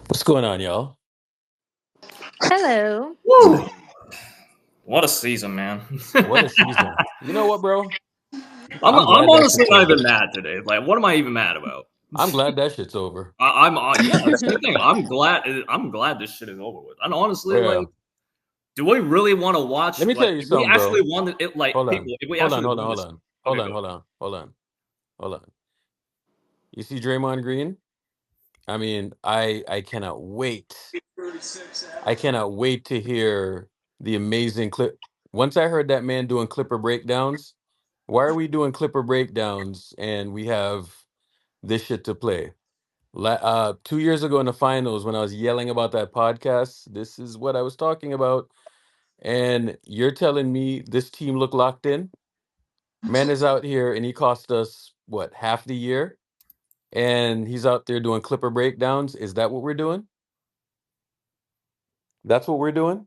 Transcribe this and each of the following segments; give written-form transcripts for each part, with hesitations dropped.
What's going on, y'all? Hello. Woo! What a season, man. What a season. You know what, bro? I'm I'm I'm glad that honestly shit's not even over. mad today. Like, what am I even mad about? I'm glad that shit's over. Yeah, same thing. I'm glad this shit is over with. And honestly, Yeah. like, do we really want to watch? Let me Like, tell you if we something, actually bro. wanted it, like Hold on. people, if we Hold on, actually hold on, want hold this, on. Hold okay, on, go. hold on, hold on, hold on. You see Draymond Green? I mean, I cannot wait. I cannot wait to hear the amazing clip. Once I heard that man doing Clipper breakdowns, why are we doing Clipper breakdowns and we have this shit to play? 2 years ago in the finals, when I was yelling about that podcast, this is what I was talking about. And you're telling me this team look locked in? Man is out here and he cost us what, half the year? And he's out there doing Clipper breakdowns. Is that what we're doing? That's what we're doing?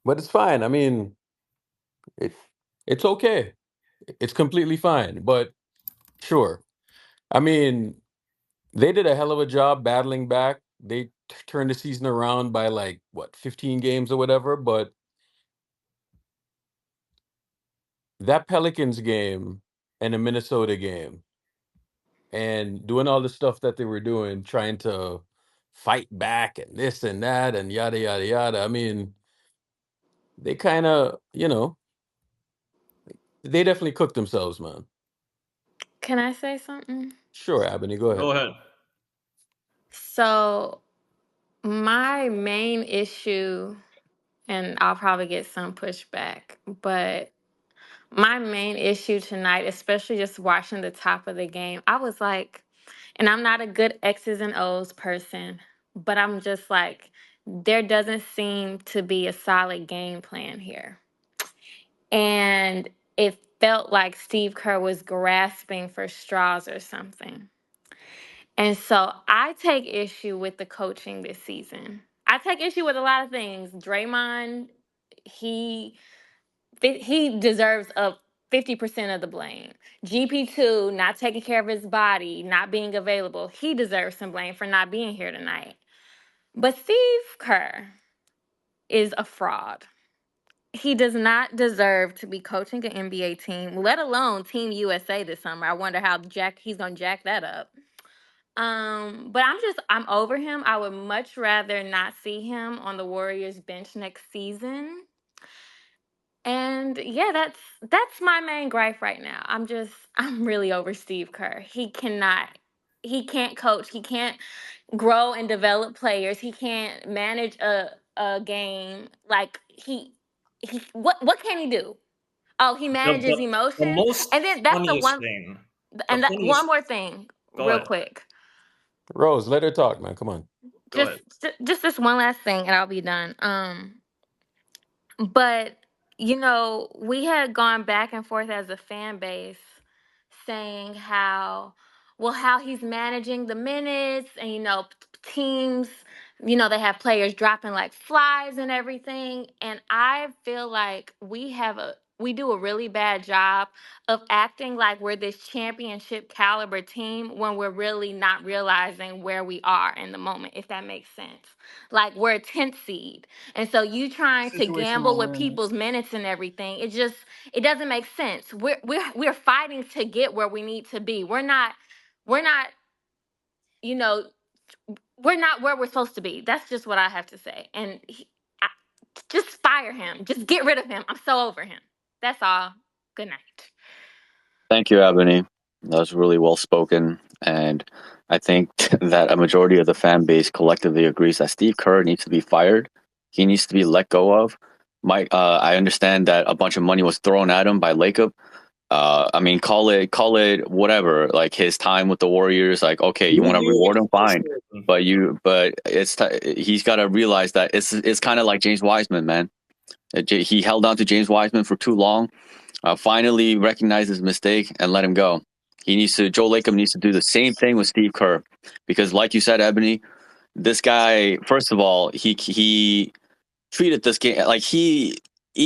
But it's fine. I mean, it it's okay. It's completely fine. But sure. I mean, they did a hell of a job battling back. They turned the season around by like what, 15 games or whatever, but that Pelicans game and the Minnesota game and doing all the stuff that they were doing, trying to fight back and this and that and yada yada yada. I mean, they kind of, they definitely cooked themselves, man. Can I say something? Sure, Abney, go Go ahead. ahead. So, my main issue, and I'll probably get some pushback, but my main issue tonight, especially just watching the top of the game, I was like, and I'm not a good X's and O's person, but I'm just like, there doesn't seem to be a solid game plan here. And it felt like Steve Kerr was grasping for straws or something. And so I take issue with the coaching this season. I take issue with a lot of things. Draymond, he he deserves a 50% of the blame. GP2 not taking care of his body, not being available. He deserves some blame for not being here tonight. But Steve Kerr is a fraud. He does not deserve to be coaching an NBA team, let alone Team USA this summer. I wonder how he's gonna jack that up. But I'm over him. I would much rather not see him on the Warriors bench next season. And yeah, that's my main gripe right now. I'm really over Steve Kerr. He can't coach. He can't grow and develop players. He can't manage a game. Like he what can he do? Oh, he The, manages the, the emotions. most And then that's the funniest one thing, the and that one funniest. more thing, Go real ahead. quick. Rose, let her talk, man. Come on. Go just ahead. just this one last thing and I'll be done. But we had gone back and forth as a fan base saying how he's managing the minutes and teams, they have players dropping like flies and everything, and I feel like we do a really bad job of acting like we're this championship caliber team when we're really not realizing where we are in the moment, if that makes sense. Like we're a 10th seed, and so you trying to gamble Situational with awareness. people's minutes and everything, it doesn't make sense. We're fighting to get where we need to be. We're not, you know, we're not where we're supposed to be. That's just what I have to say. And just fire him. Just get rid of him. I'm so over him. That's all. Good night. Thank you, Ebony. That was really well spoken. And I think that a majority of the fan base collectively agrees that Steve Kerr needs to be fired. He needs to be let go of. I understand that a bunch of money was thrown at him by Lacob. I mean, call it whatever. Like his time with the Warriors. Like, okay, you want to reward him, fine. But he's got to realize that it's kind of like James Wiseman, man. He held on to James Wiseman for too long. Finally recognize his mistake and let him go. Joe Lacob needs to do the same thing with Steve Kerr, because like you said, Ebony, this guy, first of all, he treated this game like he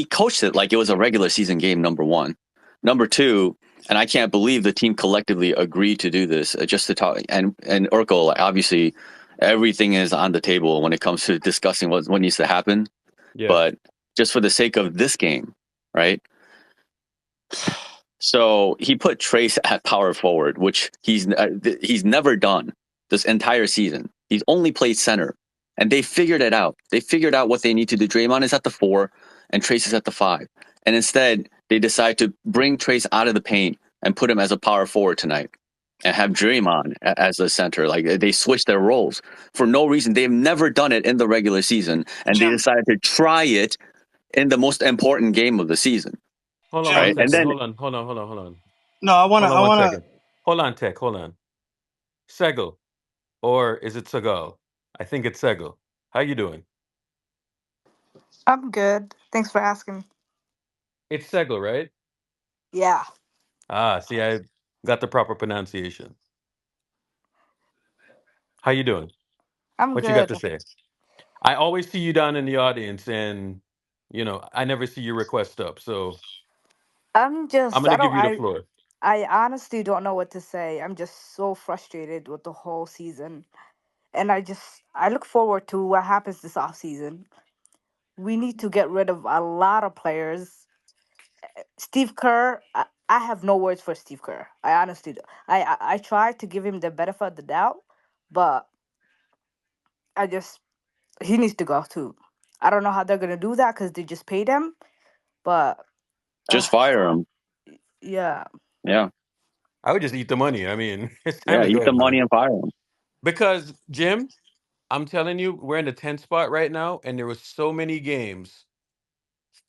coached it like it was a regular season game. Number one, number two, and I can't believe the team collectively agreed to do this just to talk. And Urkel, like, obviously, everything is on the table when it comes to discussing what needs to happen. Yeah. But just for the sake of this game, right? So he put Trace at power forward, which he's never done this entire season. He's only played center, and they figured it out. They figured out what they need to do. Draymond is at the 4, and Trace is at the 5. And instead, they decide to bring Trace out of the paint and put him as a power forward tonight, and have Draymond as the center. Like, they switched their roles for no reason. They've never done it in the regular season, and they Jim, decided to try it in the most important game of the season, Hold on one right? Jim. And second. then Hold on. Hold on. Hold on. Hold on. No, Hold on I one wanna. second. Hold on, Tech. Hold on. Segal. Or is it Segal? I think it's Segal. How you doing? I'm good. Thanks for asking. It's Segal, right? Yeah, Ah, see, I got the proper pronunciation. How you doing? I'm What you got good. to say? I always see you down in the audience, and I never see your request up. So I'm gonna I give don't, you the floor. I honestly don't know what to say. I'm just so frustrated with the whole season. And I look forward to what happens this off season. We need to get rid of a lot of players. Steve Kerr, I have no words for Steve Kerr. I honestly do. I try to give him the benefit of the doubt, but I just, he needs to go too. I don't know how they're going to do that because they just paid him, but just uh, fire him. yeah. Yeah. I would just eat the money. I mean, it's time Yeah, to go eat the ahead, man. money and fire him. Because Jim, I'm telling you, we're in the 10th spot right now, and there was so many games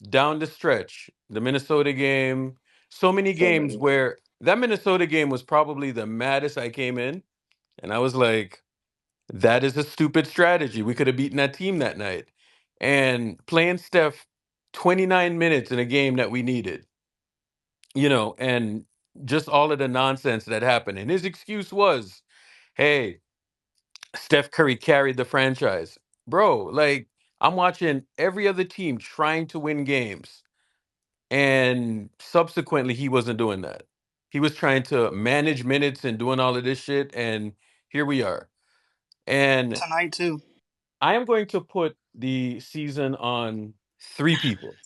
down the stretch. The Minnesota game, so many So games many. where that Minnesota game was probably the maddest I came in, and I was like, that is a stupid strategy. We could have beaten that team that night. And playing Steph 29 minutes in a game that we needed, and just all of the nonsense that happened. And his excuse was, hey, Steph Curry carried the franchise. Bro, like, I'm watching every other team trying to win games. And subsequently, he wasn't doing that. He was trying to manage minutes and doing all of this shit. And here we are. And Tonight too. I am going to put the season on three people.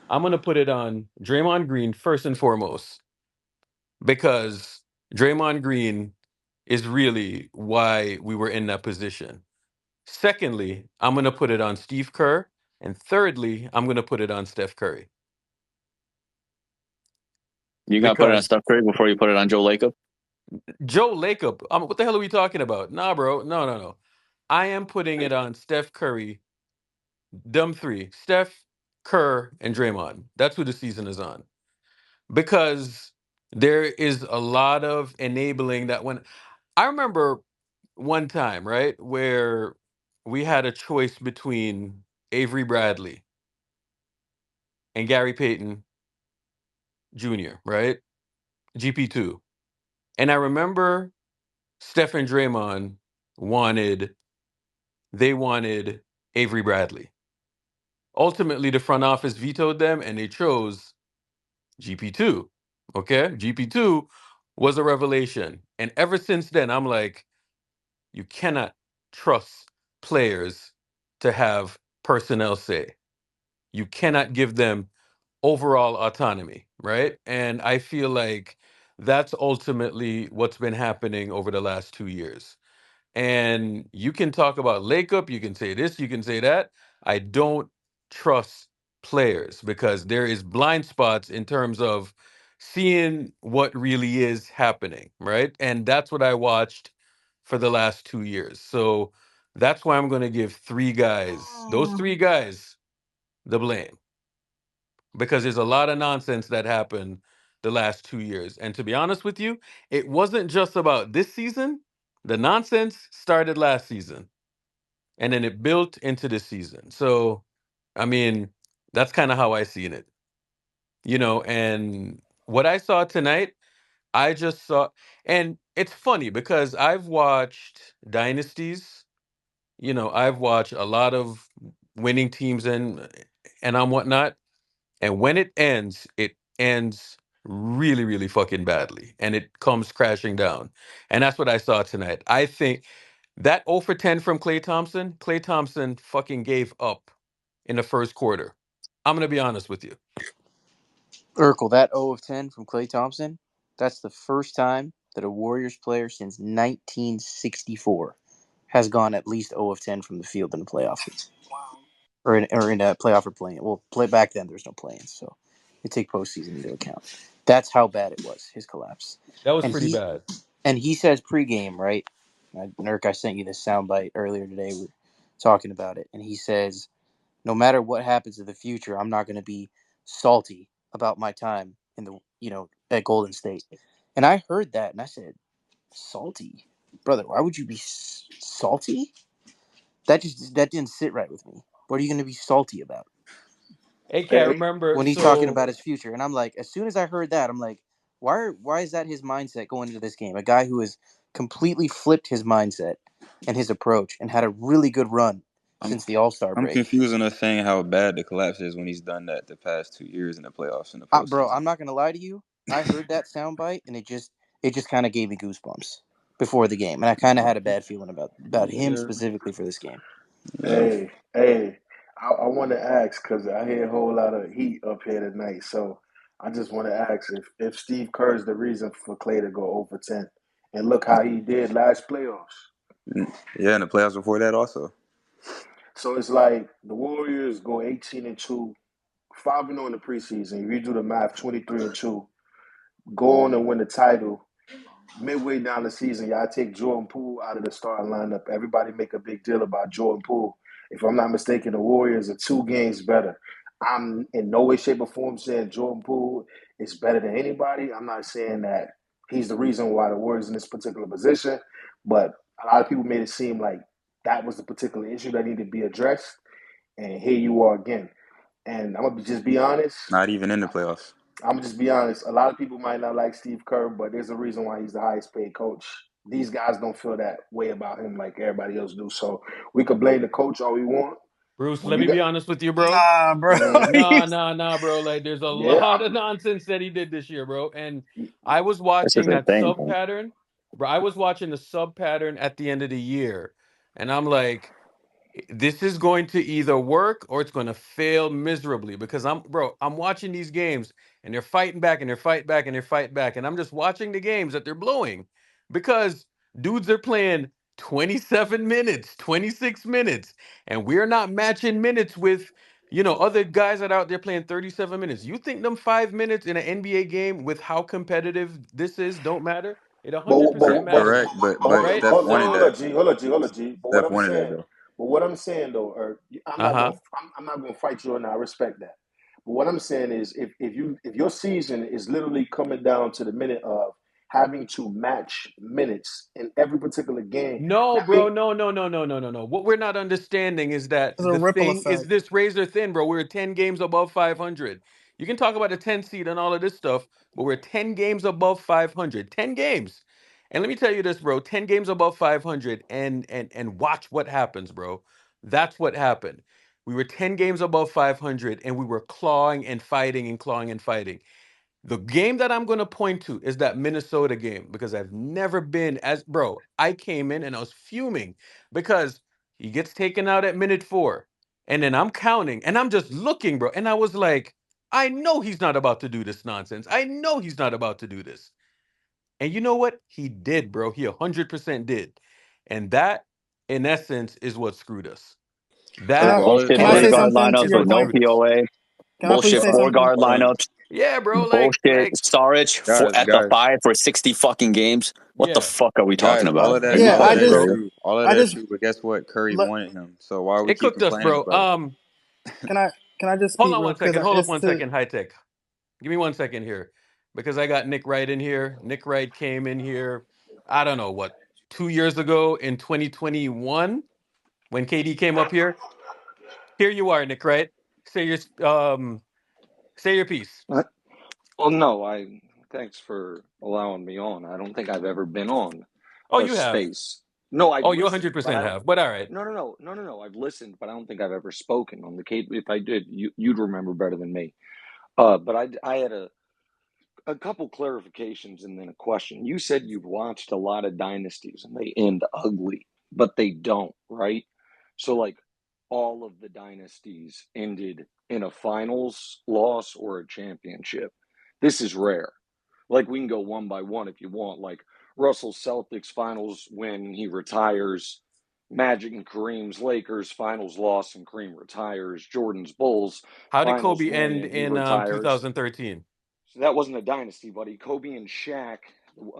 I'm going to put it on Draymond Green first and foremost, because Draymond Green is really why we were in that position. Secondly, I'm going to put it on Steve Kerr. And thirdly, I'm going to put it on Steph Curry. You gotta put it on Because Steph Curry before you put it on Joe Lacob. Joe Lacob, what the hell are we talking about? Nah, bro. No, no, no. I am putting it on Steph Curry, them three, Steph, Kerr, and Draymond. That's who the season is on. Because there is a lot of enabling that when I remember one time, right, where we had a choice between Avery Bradley and Gary Payton Jr., right? GP2. And I remember Steph and Draymond wanted they wanted Avery Bradley. Ultimately, the front office vetoed them and they chose GP2. Okay? GP2 was a revelation. And ever since then, I'm like, you cannot trust players to have personnel say. You cannot give them overall autonomy, right? And I feel like that's ultimately what's been happening over the last 2 years. And you can talk about Lakeup, you can say this, you can say that. I don't trust players because there is blind spots in terms of seeing what really is happening, right? And that's what I watched for the last 2 years. So that's why I'm going to give those three guys, the blame, because there's a lot of nonsense that happened the last 2 years. And to be honest with you, it wasn't just about this season. The nonsense started last season and then it built into this season. So, I mean, that's kind of how I seen it, and what I saw tonight, I just saw, and it's funny because I've watched dynasties, I've watched a lot of winning teams and on whatnot. And when it ends really, really fucking badly. And it comes crashing down. And that's what I saw tonight. I think That 0 for 10 from Klay Thompson fucking gave up in the first quarter. I'm going to be honest with you. Urkel, that 0 of 10 from Klay Thompson, that's the first time that a Warriors player since 1964 has gone at least 0 of 10 from the field in a playoff. Or in a playoff or playing. Well, back then there's no playing, so you take postseason into account. That's how bad it was, his collapse. That was And pretty bad. he says pregame, right? Nurk, I sent you this soundbite earlier today. We're talking about it, and he says, "No matter what happens in the future, I'm not going to be salty about my time in the at Golden State." And I heard that, and I said, "Salty, brother? Why would you be salty?" That didn't sit right with me. What are you going to be salty about? AK, I remember. When he's talking about his future, and I'm like, as soon as I heard that, I'm like, why is that his mindset going into this game? A guy who has completely flipped his mindset and his approach and had a really good run since the All-Star break. I'm confused on us saying how bad the collapse is when he's done that the past 2 years in the playoffs and the postseason. Bro, I'm not gonna lie to you. I heard that soundbite and it just kind of gave me goosebumps before the game, and I kind of had a bad feeling about him specifically for this game. Hey, I want to ask because I hear a whole lot of heat up here tonight. So I just want to ask if Steve Kerr is the reason for Klay to go over 10. And look how he did last playoffs. Yeah, and the playoffs before that also. So it's like the Warriors go 18-2, 5-0 in the preseason. If you do the math, 23-2, go on and win the title. Midway down the season, y'all take Jordan Poole out of the starting lineup. Everybody make a big deal about Jordan Poole. If I'm not mistaken, the Warriors are 2 games better. I'm in no way, shape, or form saying Jordan Poole is better than anybody. I'm not saying that he's the reason why the Warriors in this particular position, but a lot of people made it seem like that was the particular issue that needed to be addressed. And here you are again. And I'm gonna just be honest. Not even in the playoffs. I'm gonna just be honest. A lot of people might not like Steve Kerr, but there's a reason why he's the highest paid coach. These guys don't feel that way about him like everybody else do. So we could blame the coach all we want. Bruce, When let you me be got, honest with you, bro. Nah, bro. Nah, bro. Like, there's a yeah, lot of nonsense that he did this year, bro. And I was This watching is that insane, sub man. pattern, bro. I was watching the sub pattern at the end of the year, and I'm like, this is going to either work or it's going to fail miserably because I'm watching these games and they're fighting back and they're fighting back and they're fighting back, and I'm just watching the games that they're blowing because dudes are playing 27 minutes, 26 minutes, and we're not matching minutes with other guys that are out there playing 37 minutes. You think them 5 minutes in an NBA game with how competitive this is don't matter? It but 100% matters, Correct, but right? Steph wanted hold that. on, G, hold on, G. Steph wanted that though. But what I'm saying though, Uh-huh. I'm not gonna fight you, and I respect that. But what I'm saying is, if your season is literally coming down to the minute of having to match minutes in every particular game, No, that bro. mean, No. What we're not understanding is that There's a the ripple thing is effect. this razor thin, bro. We're 10 games above 500. You can talk about the 10 seed and all of this stuff, but we're 10 games above 500. 10 games. And let me tell you this, bro. 10 games above 500 and watch what happens, bro. That's what happened. We were 10 games above 500 and we were clawing and fighting and clawing and fighting. The game that I'm going to point to is that Minnesota game because I've never been bro, I came in and I was fuming because he gets taken out at minute 4. And then I'm counting and I'm just looking, bro. And I was like, I know he's not about to do this nonsense. I know he's not about to do this. And you know what? He did, bro. He 100% did. And that, in essence, is what screwed us. That Bullshit Can I point say is guard something to lineups your with what no point? screwed us. POA. Can I please Bullshit say four something? guard lineups. Yeah, bro. Bullshit Saric at the Guys, 5 for 60 fucking games. What the Yeah. fuck are we talking all about? of that, Yeah, Get all out of I of that is here. just, true. All of I that is just true. But guess what? Curry let, wanted him. So why we It keep cooked us, complaining bro. about it? can I just Hold speak on real one because second. Hold up it's one to second. High tech. Give me 1 second here, because I got Nick Wright in here. Nick Wright came in here. I don't know what 2 years ago in 2021 when KD came up here. Here you are, Nick Wright. Say your piece. Well, no, thanks for allowing me on. I don't think I've ever been on Oh, a you have. space. No, I've Oh, you listened, but 100% I don't. have. But all right. No. I've listened, but I don't think I've ever spoken on the Cape. If I did, you'd remember better than me. But I had a couple clarifications and then a question. You said you've watched a lot of dynasties and they end ugly. but they don't, right? So like all of the dynasties ended in a finals loss or a championship. This is rare. Like we can go one by one if you want. Like Russell Celtics finals when he retires, Magic and Kareem's Lakers finals loss and Kareem retires, Jordan's Bulls How did finals Kobe win end and he in retires. 2013? So that wasn't a dynasty, buddy. Kobe and Shaq,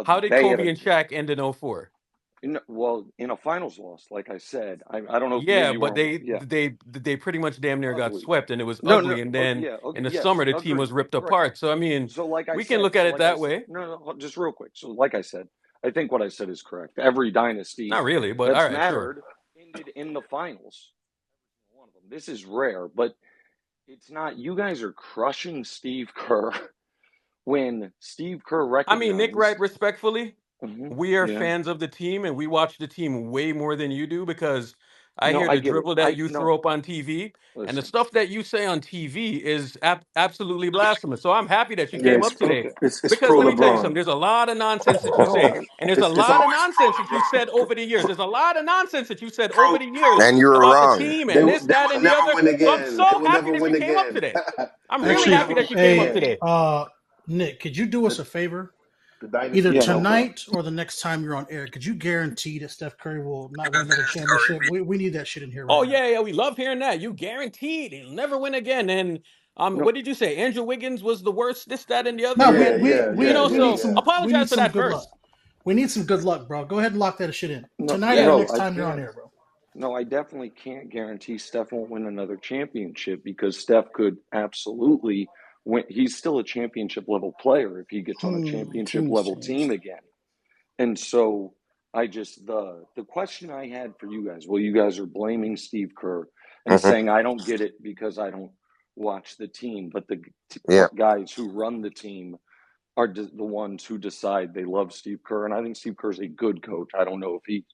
How did they had Kobe a and Shaq end in 04? in a finals loss, like I said. I don't know. Maybe Yeah, you but weren't. they Yeah, they they pretty much damn near got ugly. swept, and it was No, no. ugly. And then Yeah. Okay. in the Yes. summer, the team Agree. was ripped Right. apart. So I mean, So, like I we can said. look at it that way. No. Just real quick. So, like I said, I think what I said is correct. Every dynasty Not really, but all that's right, sure. mattered ended in the finals. One of them. This is rare, but it's not. You guys are crushing Steve Kerr when Steve Kerr I mean, Nick Wright, recognized. respectfully, we are Yeah. fans of the team, and we watch the team way more than you do because I No, hear I the get it. dribble that I you no. throw up on TV, and the Listen. stuff that you say on TV is absolutely blasphemous. So I'm happy that you Yeah, came up today. Okay. it's Because pro let me tell you something, LeBron. there's a lot of nonsense that you No. say, and there's a It's lot of always nonsense that pro you said LeBron. over the years. There's a lot of nonsense that you said Pro over the years And you were about the wrong. team They and they this, that, will and the never other. win So I'm again. They so will happy never that you win came up again. today. I'm They will really Actually, happy never that win you came up hey, again. today. Nick, could you do us The a favor? the Either dynasty Yeah. is No over. problem. tonight or the next time you're on air, could you guarantee that Steph Curry will not win another championship? We need that shit in here right Oh now. yeah, we love hearing that. You guaranteed he'll never win again. And No. what did you say? Andrew Wiggins was the worst, this, that, and the No, other. Yeah, And yeah, you yeah, know, yeah, so yeah. we need apologize for some that good luck. first. We need some good luck, bro. Go ahead and lock that shit in. No. Tonight or the Yeah. No. next I time you're on can't. air, bro. No, I definitely can't guarantee Steph won't win another championship because Steph could absolutely win. He's still a championship level player if he gets on a championship Teams level team changed. again. And so I just the question I had for you guys, well, you guys are blaming Steve Kerr and Hmm. saying I don't get it because I don't watch the team, but the Yeah. guys who run the team are the ones who decide they love Steve Kerr, and I think Steve Kerr's a good coach. I don't know if he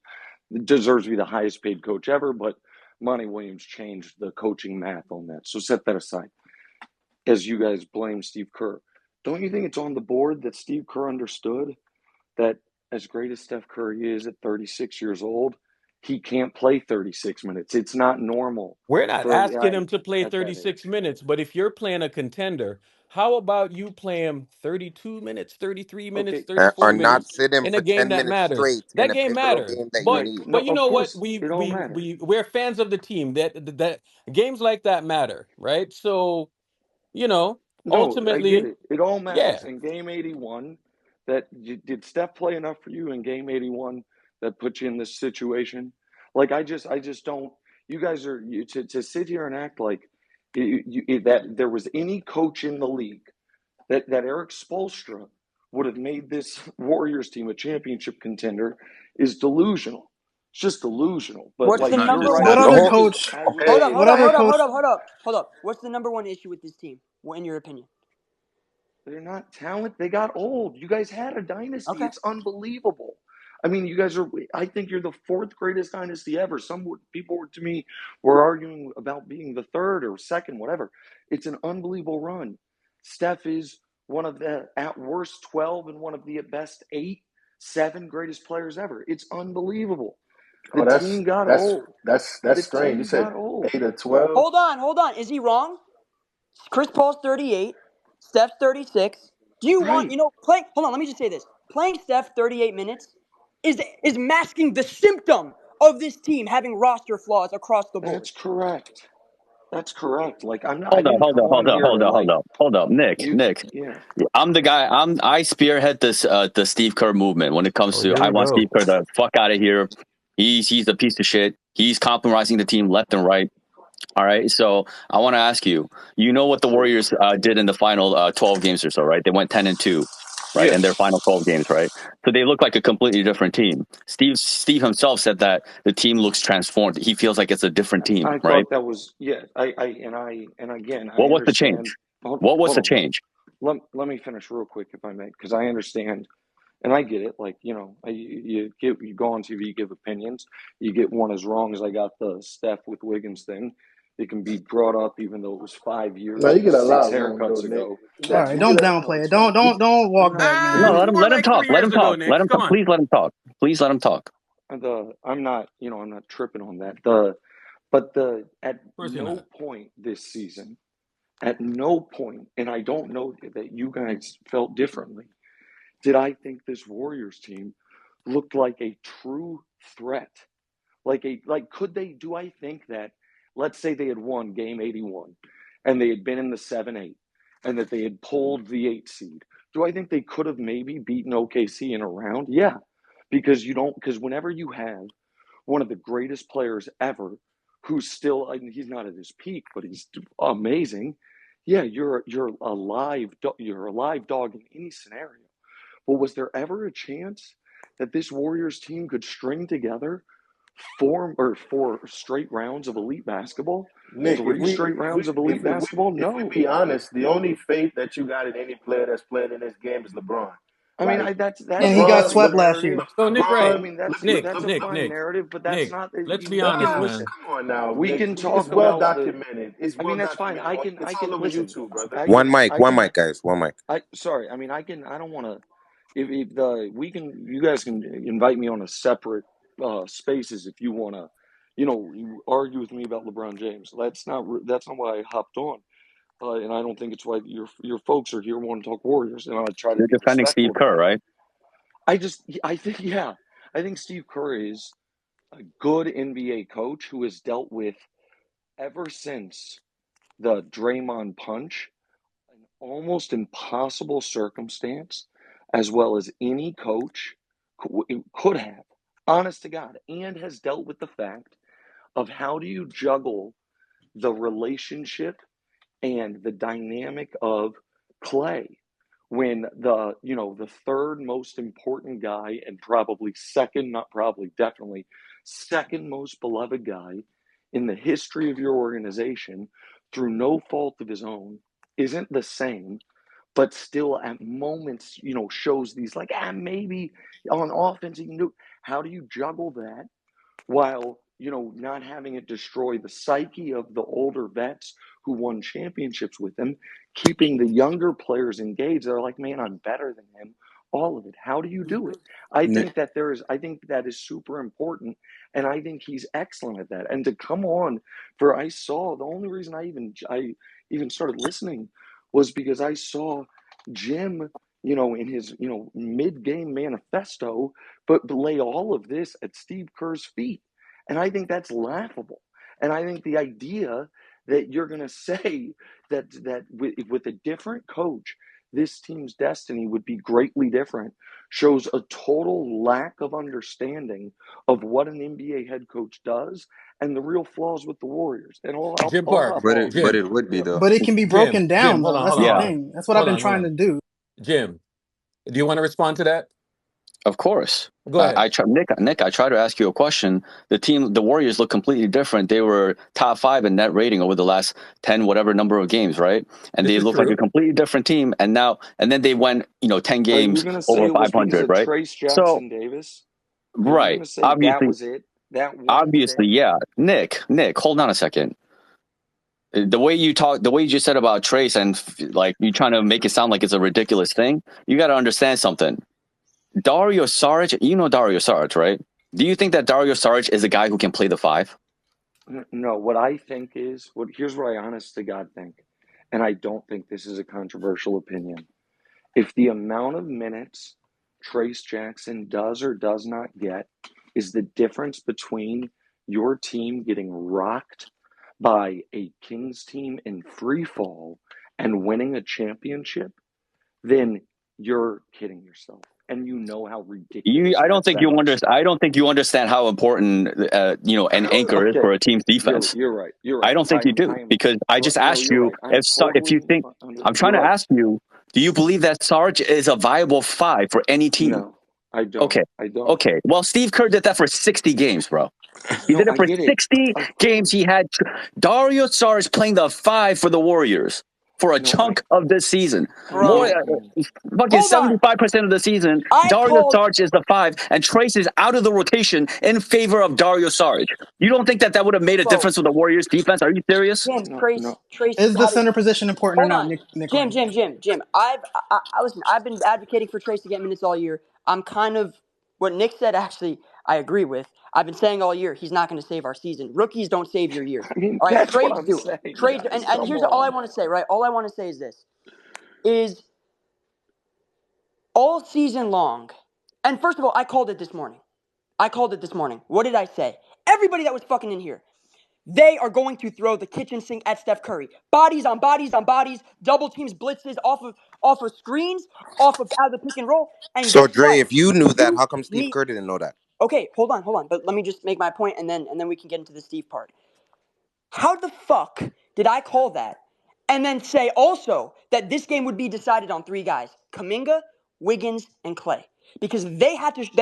deserves to be the highest paid coach ever, but Monty Williams changed the coaching math on that. So set that aside. As you guys blame Steve Kerr, don't you think it's on the board that Steve Kerr understood that as great as Steph Curry is at 36 years old, he can't play 36 minutes. It's not normal We're not for a asking guy him to play at that 36 age. minutes, but if you're playing a contender, how about you play him 32 minutes, 33 minutes, Okay, Or 34 not so minutes sit him in a for game 10 that minutes matters? straight in That a game pivotal matters. game that you Nick, need. no, But you of know what? course it all matters. We're fans of the team. That games like that matter, right? So, you know, No, I get ultimately, it. It all yeah. matters. In game 81, did Steph play enough for you in game 81 that put you in this situation? Like I just don't. You guys are to sit here and act like that there was any coach in the league that Eric Spoelstra would have made this Warriors team a championship contender is delusional. It's just delusional. But What's It's the like not you're number just right. What one the other whole. issue? coach? As Hold up, Okay. hold What up, other hold up, coach? hold up, hold up, hold up. What's the number one issue with this team? In your opinion? they're not talent. They got old. You guys had a dynasty. Okay. It's unbelievable. I mean, you guys are. I think you're the fourth greatest dynasty ever. People to me were arguing about being the third or second, whatever. It's an unbelievable run. Steph is one of the at worst 12 and one of the at best 8, 7 greatest players ever. It's unbelievable. The Oh, team got old. that's The strange. You team said got old. 8 or 12. Hold on. Is he wrong? Chris Paul's 38, Steph's 36. Do you want, Right. play? Hold on, let me just say this. Playing Steph 38 minutes is masking the symptom of this team having roster flaws across the board. That's correct. That's correct. Like I'm not. I Hold up, didn't hold come up, hold on up, here hold to up, hold like up, hold up, Nick, you. Nick. Yeah. I'm the guy. I spearhead this the Steve Kerr movement when it comes Oh, to here I we want Steve go. Kerr to fuck out of here. He's a piece of shit. He's compromising the team left and right. All right. So I want to ask you. You know what the True. Warriors did in the final 12 games or so, right? They went 10-2, right? Yeah. In their final 12 games, right? So they look like a completely different team. Steve himself said that the team looks transformed. He feels like it's a different team, I right? thought that was yeah. And again I What was the understand. change? What was Hold the on. change? Let me finish real quick if I may, because I understand and I get it. Like you go on TV, you give opinions. You get one as wrong as I got the Steph with Wiggins thing. It can be brought up even though it was 5 years No, you and get a 6 lot wrong though, haircuts Nick. ago. All Nick, That's right, you get don't fine. a No, downplay it's it. fine. Don't walk back, No, man. It was let more him like talk. 3 Let years him ago, talk. Nick. Let him Come talk. on. Please let him talk. Please let him talk. I'm not tripping on that. At Of course you're no not. point this season, at no point, and I don't know that you guys felt differently, did I think this Warriors team looked like a true threat. Do I think that, let's say they had won game 81 and they had been in the 7-8 and that they had pulled the 8 seed, do I think they could have maybe beaten OKC in a round? Yeah, because whenever you have one of the greatest players ever who's still, I mean, he's not at his peak, but he's amazing. Yeah, you're a live dog in any scenario. But was there ever a chance that this Warriors team could string together four straight rounds of elite basketball? Nick, Three straight rounds of elite basketball? if we No. be honest, the only faith that you got in any player that's playing in this game is LeBron. I mean, Like that's And he got a LeBron, fine swept last narrative. year. So Nick, I right? LeBron, mean, that's Nick, a Nick, fine Nick, narrative, but that's Nick. not. Let's be Listen, honest, LeBron, man. come on now, we Nick. can It's talk well about documented. It's I well mean, that's fine. documented. It's all over Listen. YouTube, brother. One mic, guys. One mic. Sorry. I mean, I don't want to. If you guys can invite me on a separate spaces if you want to, you argue with me about LeBron James. That's not why I hopped on, and I don't think it's why your folks are here want to talk Warriors, and I try to You're be defending Steve respectful to Kerr, that. right? I think Steve Kerr is a good NBA coach who has dealt with, ever since the Draymond punch, an almost impossible circumstance, as well as any coach could have, honest to God, and has dealt with the fact of how do you juggle the relationship and the dynamic of Clay when the third most important guy and definitely second most beloved guy in the history of your organization through no fault of his own isn't the same, but still at moments shows these maybe on offense you can do. How do you juggle that while not having it destroy the psyche of the older vets who won championships with him, keeping the younger players engaged? They're like, man, I'm better than him. All of it. How do you do it? I think that is super important, and I think he's excellent at that. And to come on the only reason I even started listening was because I saw Jim, in his mid-game manifesto, but lay all of this at Steve Kerr's feet. And I think that's laughable. And I think the idea that you're going to say that with a different coach, this team's destiny would be greatly different shows a total lack of understanding of what an NBA head coach does and the real flaws with the Warriors. And Jim I'll Park, hop But off. it Jim, would be though. But it can be broken Jim. down, Hold though. on, That's hold the on, hold Yeah, on, thing. That's what I've been trying to do. Jim, do you want to respond to that? of course. Go ahead. Nick, I tried to ask you a question. The Warriors look completely different. They were top 5 in net rating over the last 10 whatever number of games, right? And This they is look like true. a completely different team. And then they went 10 Are you games going to say over it was because 500, of right? Trace So Jackson Davis? Are you going right, to say that obviously, was it? That one thing? yeah. Nick, hold on a second. The way you just said about Trace and like you trying to make it sound like it's a ridiculous thing, you got to understand something. Dario Saric, Dario Saric, right? Do you think that Dario Saric is a guy who can play the 5? No, what I think is here's what I honest to God think, and I don't think this is a controversial opinion. If the amount of minutes Trace Jackson does or does not get is the difference between your team getting rocked by a Kings team in free fall and winning a championship, then you're kidding yourself. And you know how ridiculous I don't that think you sounds. understand. I don't think you understand how important an anchor is Okay. for a team's defense. You're right. I don't think you do because I just asked you if you think. I'm trying to ask you. Do you believe that Sarge is a viable 5 for any team? No, I don't. Okay. I don't. Okay. Well, Steve Kerr did that for 60 games, bro. He did it for 60 games. He had Dario Saric playing the 5 for the Warriors for a chunk of this season. Bro. Fucking 75% of the season, Dario Saric is the 5, and Trace is out of the rotation in favor of Dario Saric. You don't think that would have made a difference with the Warriors defense? Are you serious? Trace Is the center position important or not, Nick? Jim. Listen. I've been advocating for Trace to get minutes all year. I'm kind of what Nick said. Actually, I agree with. I've been saying all year he's not going to save our season. Rookies don't save your years. I mean, All right, that's what trades I'm do. saying, Trades do. guys. And Come here's all I on. want to say, right? All I want to say is this: is all season long. And first of all, I called it this morning. What did I say? Everybody that was fucking in here. They are going to throw the kitchen sink at Steph Curry. Bodies on bodies on bodies, double teams, blitzes off of screens, off of out of the pick and roll. And So guess Dre, what? if you knew that, You how come Steve need Kerr didn't know that? Okay, hold on. But let me just make my point and then we can get into the Steve part. How the fuck did I call that? And then say also that this game would be decided on three guys: Kuminga, Wiggins, and Clay. Because they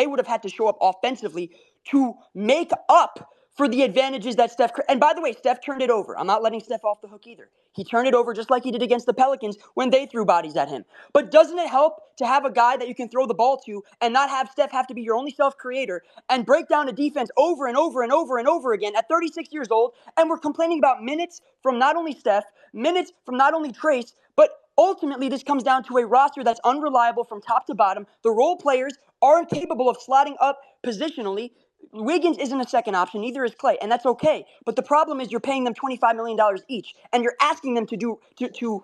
would have had to show up offensively to make up for the advantages that Steph. And by the way, Steph turned it over. I'm not letting Steph off the hook either. He turned it over just like he did against the Pelicans when they threw bodies at him. But doesn't it help to have a guy that you can throw the ball to and not have Steph have to be your only self-creator and break down a defense over and over and over and over again at 36 years old? And we're complaining about minutes from not only Steph, minutes from not only Trace, but ultimately this comes down to a roster that's unreliable from top to bottom. The role players aren't capable of slotting up positionally. Wiggins isn't a second option, neither is Clay, and that's okay. But the problem is you're paying them $25 million each, and you're asking them to do to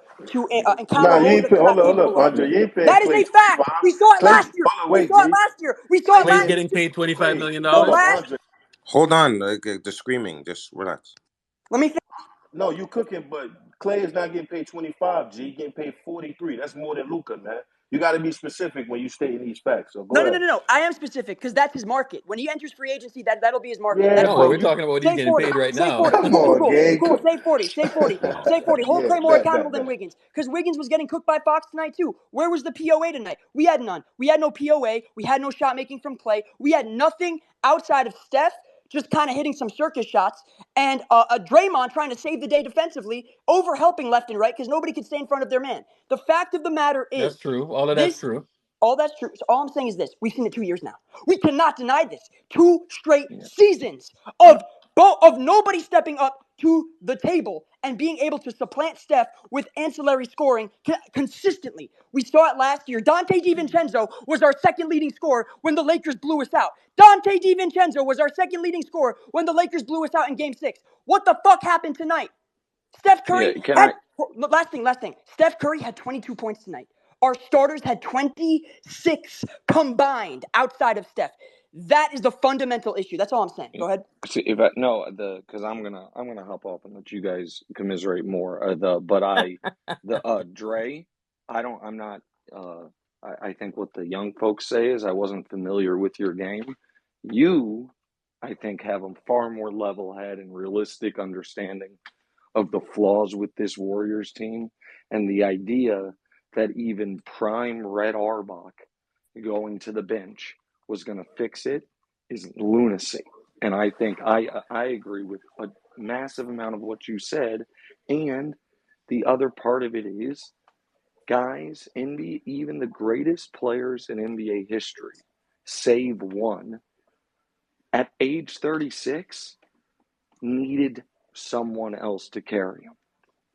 encounter Nah, you roles ain't that pay, they're not hold up, capable of. Andre. You ain't paying That is Clay a 25. fact. We saw it Clay, last year. hold on, We wait, saw it G. last year. We saw it Clay's last Clay, year. getting paid $25 Clay, million. So hold up, last, Andre. Hold on, the screaming. Just relax. let me think. No, you cooking, but Clay is not getting paid 25, G. He getting paid 43. That's more than Luca, man. You got to be specific when you stating these facts. So No, go no, no, ahead. no, no. I am specific because that's his market. When he enters free agency, that'll be his market. Yeah, That's No, but but fine. we're you talking about what he's Say getting 40. paid right Say now. 40. come Cool, on, cool, gang. cool. Say 40. Say 40. Say 40. Hold Yeah, Clay more accountable than Wiggins because Wiggins was getting cooked by Fox tonight too. Where was the POA tonight? We had none. We had no POA. We had no shot making from Clay. We had nothing outside of Steph just kind of hitting some circus shots, and a Draymond trying to save the day defensively, over helping left and right because nobody could stay in front of their man. The fact of the matter That's is, true. All of that's this true. all that's true. So all I'm saying is this: we've seen it 2 years now. We cannot deny this. 2 straight Yeah. seasons of nobody stepping up to the table and being able to supplant Steph with ancillary scoring consistently. We saw it last year. Dante DiVincenzo was our second leading scorer when the Lakers blew us out. Dante DiVincenzo was our second leading scorer when the Lakers blew us out in Game 6. What the fuck happened tonight? Steph Yeah. Curry Can had I? last thing. Steph Curry had 22 points tonight. Our starters had 26 combined outside of Steph. That is the fundamental issue. That's all I'm saying. Go ahead. See, if I no the because I'm gonna hop off and let you guys commiserate more. Dre, I'm not. I think what the young folks say is I wasn't familiar with your game. You, I think, have a far more level head and realistic understanding of the flaws with this Warriors team, and the idea that even prime Red Auerbach going to the bench was going to fix it is lunacy. And I think I agree with a massive amount of what you said. And the other part of it is, guys, even the greatest players in NBA history, save one, at age 36, needed someone else to carry them.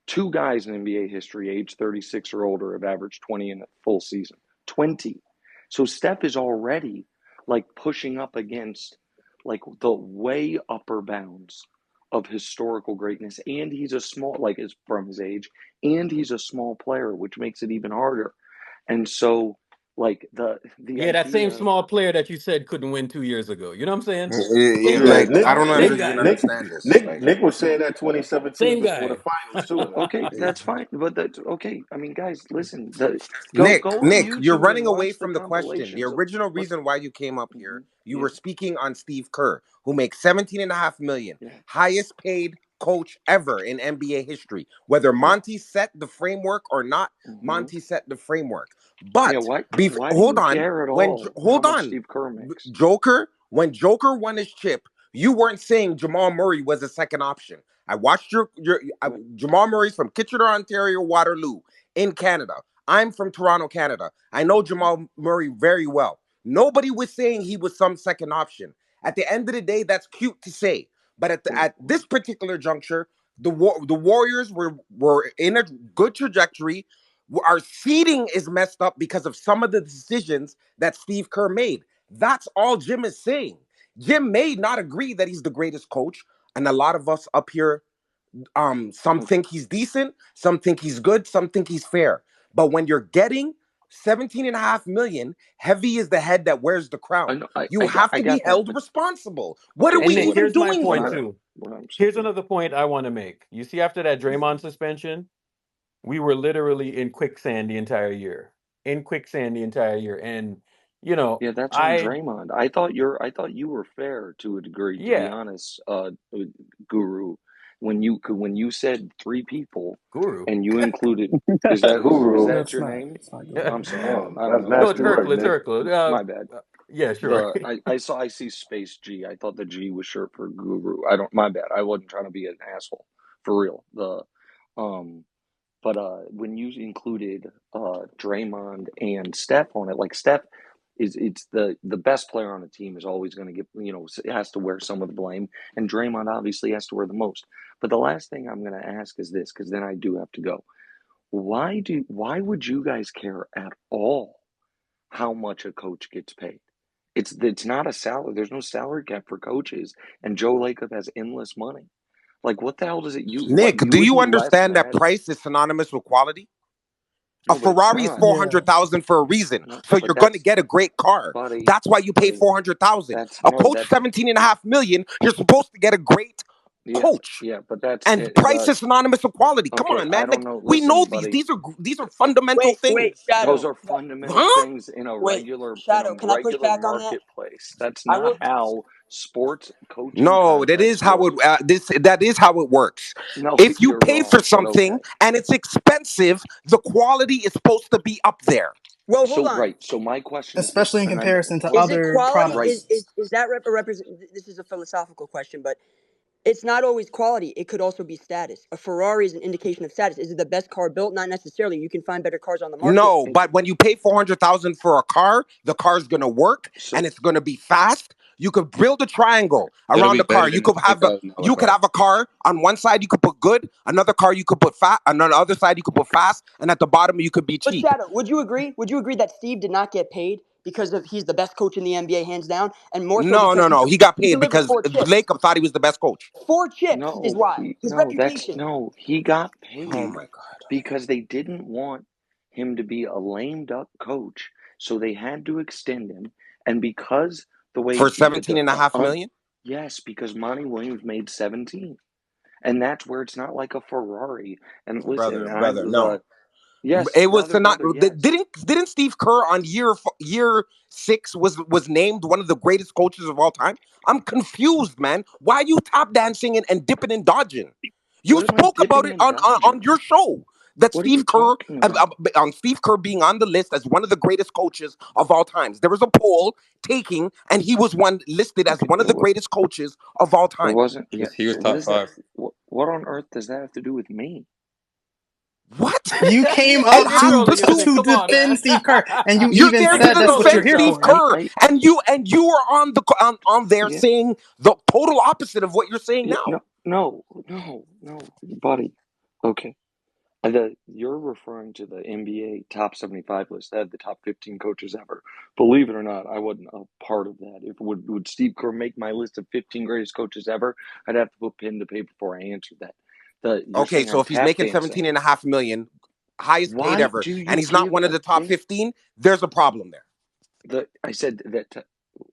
Two guys in NBA history, age 36 or older, have averaged 20 in a full season. 20. So Steph is already like pushing up against like the way upper bounds of historical greatness. And he's a small, like is from his age, and he's a small player, which makes it even harder. And so like the Yeah, that same idea, small player that you said couldn't win 2 years ago. You know what I'm saying? Same Yeah, guy. Like Nick, I don't Nick, Same even guy. Nick, understand this. Nick, Like Nick was saying that 2017 Same before the guy. finals too. okay, that's fine, but that's okay. I mean, guys, listen. Go on Nick, you're YouTube and running away watch the from the question. The compilations of original what's. reason why you came up here, you Yeah, were speaking on Steve Kerr, who makes 17.5 million, yeah, highest paid coach ever in NBA history. Whether yeah. Monty set the framework or not, hmm Monty set the framework. Yeah. But Why do hold you on, care at all how hold much on, Steve Kerr makes? When Joker won his chip, you weren't saying Jamal Murray was a second option. I watched Right. Jamal Murray's from Kitchener, Ontario, Waterloo in Canada. I'm from Toronto, Canada. I know Jamal Murray very well. Nobody was saying he was some second option. At the end of the day, that's cute to say. But at this particular juncture, the Warriors were in a good trajectory. Our seeding is messed up because of some of the decisions that Steve Kerr made. That's all Jim is saying. Jim may not agree that he's the greatest coach, and a lot of us up here, some think he's decent, some think he's good, some think he's fair. But when you're getting 17.5 million, heavy is the head that wears the crown. You have to be held responsible. What are And we Nick, even here's my doing point here? too. Here's another point I want to make. You see, after that Draymond suspension, we were literally in quicksand the entire year. In quicksand the entire year. And, you know, Yeah, that's on I Draymond. I thought you were fair to a degree, to be yeah, honest, Guru. When you said three people Guru. and you included, is Guru. that That's your not. name? It's not good. I'm sorry, Damn, I don't that's know if No, it's it's nasty Guru. work, Hercule, it's Nick. Hercule. My bad. Yeah, sure. I see space G. I thought the G was short for Guru. I don't. My bad. I wasn't trying to be an asshole, for real. Um, but when you included Draymond and Steph on it, like Steph it's the best player on the team is always going to get, has to wear some of the blame, and Draymond obviously has to wear the most. But the last thing I'm going to ask is this, because then I do have to go. Why would you guys care at all how much a coach gets paid? It's not a salary. There's no salary cap for coaches, and Joe Lacob has endless money. Like, what the hell does it Nick, you do would you be less understand that mad? price is synonymous with quality? A No, but it's Ferrari is not. 400,000 for a reason. No, So but you're going to get a great car. buddy, That's why you pay 400,000. that's A no, coach that's 17.5 million. You're supposed to get a great yeah, coach. yeah, but that's And price is synonymous with quality. Come okay. on, I man. don't Like know. we know Listen, these. buddy, These are fundamental Wait, things. those Shadow. are fundamental Huh? things in a Wait, regular Shadow. Can I push back on that? marketplace. That's I not will. how sports coaching No, that is contracts how it work. that is how it works. No, If you you're pay for wrong, but something okay. and it's expensive, the quality is supposed to be up there. Well, hold So on. right. So my question is this, Especially in and comparison to Is it other quality? right. products. Is that a represent? This is a philosophical question, but it's not always quality. It could also be status. A Ferrari is an indication of status. Is it the best car built? Not necessarily. You can find better cars on the market. No, but when you pay 400,000 for a car, the car's gonna work So and it's gonna be fast. You could build a triangle It'll around be the car. better You than a could have $100,000 car. a car on one side you could put good, another car you could put fast, and on the other side you could put fast, and at the bottom you could be But cheap. Shadow, would you agree? Would you agree that Steve did not get paid because of he's the best coach in the NBA hands down, and more so No, because no, no. He got he paid delivered because 4 chips. Lacob thought he was the best coach. 4 chips is no, why his reputation. he got Oh paid my god. because they didn't want him to be a lame duck coach, so they had to extend him, and because the way For 17.5 million? yes, because Monty Williams made 17, and that's where it's not like a Ferrari. And listen, Brother, no. yes, It was not. brother, yes. Didn't Steve Kerr on year 6 was named one of the greatest coaches of all time? I'm confused, man. Why are you tap dancing and dipping and dodging? You What am I spoke about dipping it and on dodging? your show that What are you Steve Kerr talking about? on Steve Kerr being on the list as one of the greatest coaches of all times. There was a poll taking, and he was one listed as Okay, one of the greatest coaches of all it time. wasn't. He Yeah. was, he was So what top is that? 5. What on earth does that have to do with me? What? You came Nick, It up you're has to to trolling us, to, do. Nick. to Come on, man. defend Steve Kerr, and you You're even there said to that's what you're defend here Steve for, right? Kerr, and you are on there Yeah. saying the total opposite of what you're saying Yeah. now. No, buddy. Okay. You're referring to the NBA top 75 list. That had the top 15 coaches ever. Believe it or not, I wasn't a part of that. If would Steve Kerr make my list of 15 greatest coaches ever, I'd have to put pen to paper before I answered that. You're Okay, saying so I'm if he's tap making dancing. 17.5 million, highest paid Why ever, do and you he's not give one of a the top damn? 15, there's a problem there. I said that.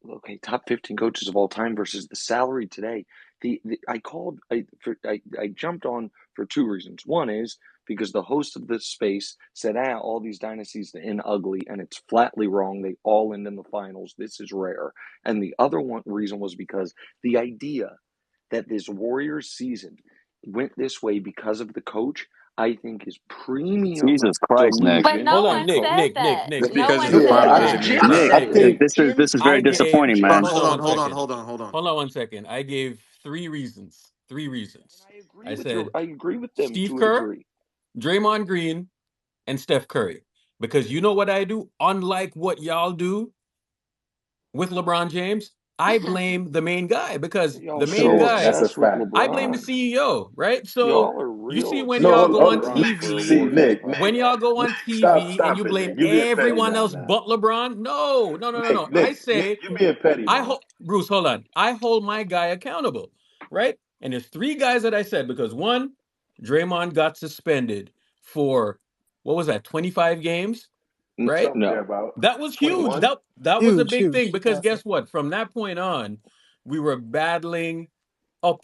Okay, top 15 coaches of all time versus the salary today. I jumped on for two reasons. One is because the host of this space said, all these dynasties end ugly, and it's flatly wrong. They all end in the finals. This is rare. And the other reason was because the idea that this Warriors season went this way because of the coach, I think is premium Jesus Christ, Nick. But delusion no Hold and on, one Nick, hope. said Nick, Nick, that. Nick, Just Nick, No because one it's a Nick, said Yeah, finals I, Nick, doesn't that. mean I, Nick, Jesus. I Nick. think This is very I gave, disappointing, man. hold on one Hold on, second. hold on, hold on. Hold on one second. I gave three reasons. Three reasons. I said I agree with them Steve to a Kerr, degree. Draymond Green, and Steph Curry. Because you know what I do? Unlike what y'all do with LeBron James, I blame the main guy because Y'all the main so so guy, that's a obsessed with fact. I blame the LeBron. CEO, right? So Y'all are you see real when No, y'all obsessed hold, with go on hold, LeBron Nick, for see, TV, Nick, when y'all go on stop, TV and you stop it, blame Nick. You being petty everyone now, else man. but LeBron? No, no, no, no, Nick, no. I Nick, say you being petty I now. hope Bruce, hold on. I hold my guy accountable, right? And there's three guys that I said because one, Draymond got suspended for what was that, 25 games, right? Something there No. about That was huge. 21. That was a Huge, big thing huge. because Massive. guess what? From that point on, we were battling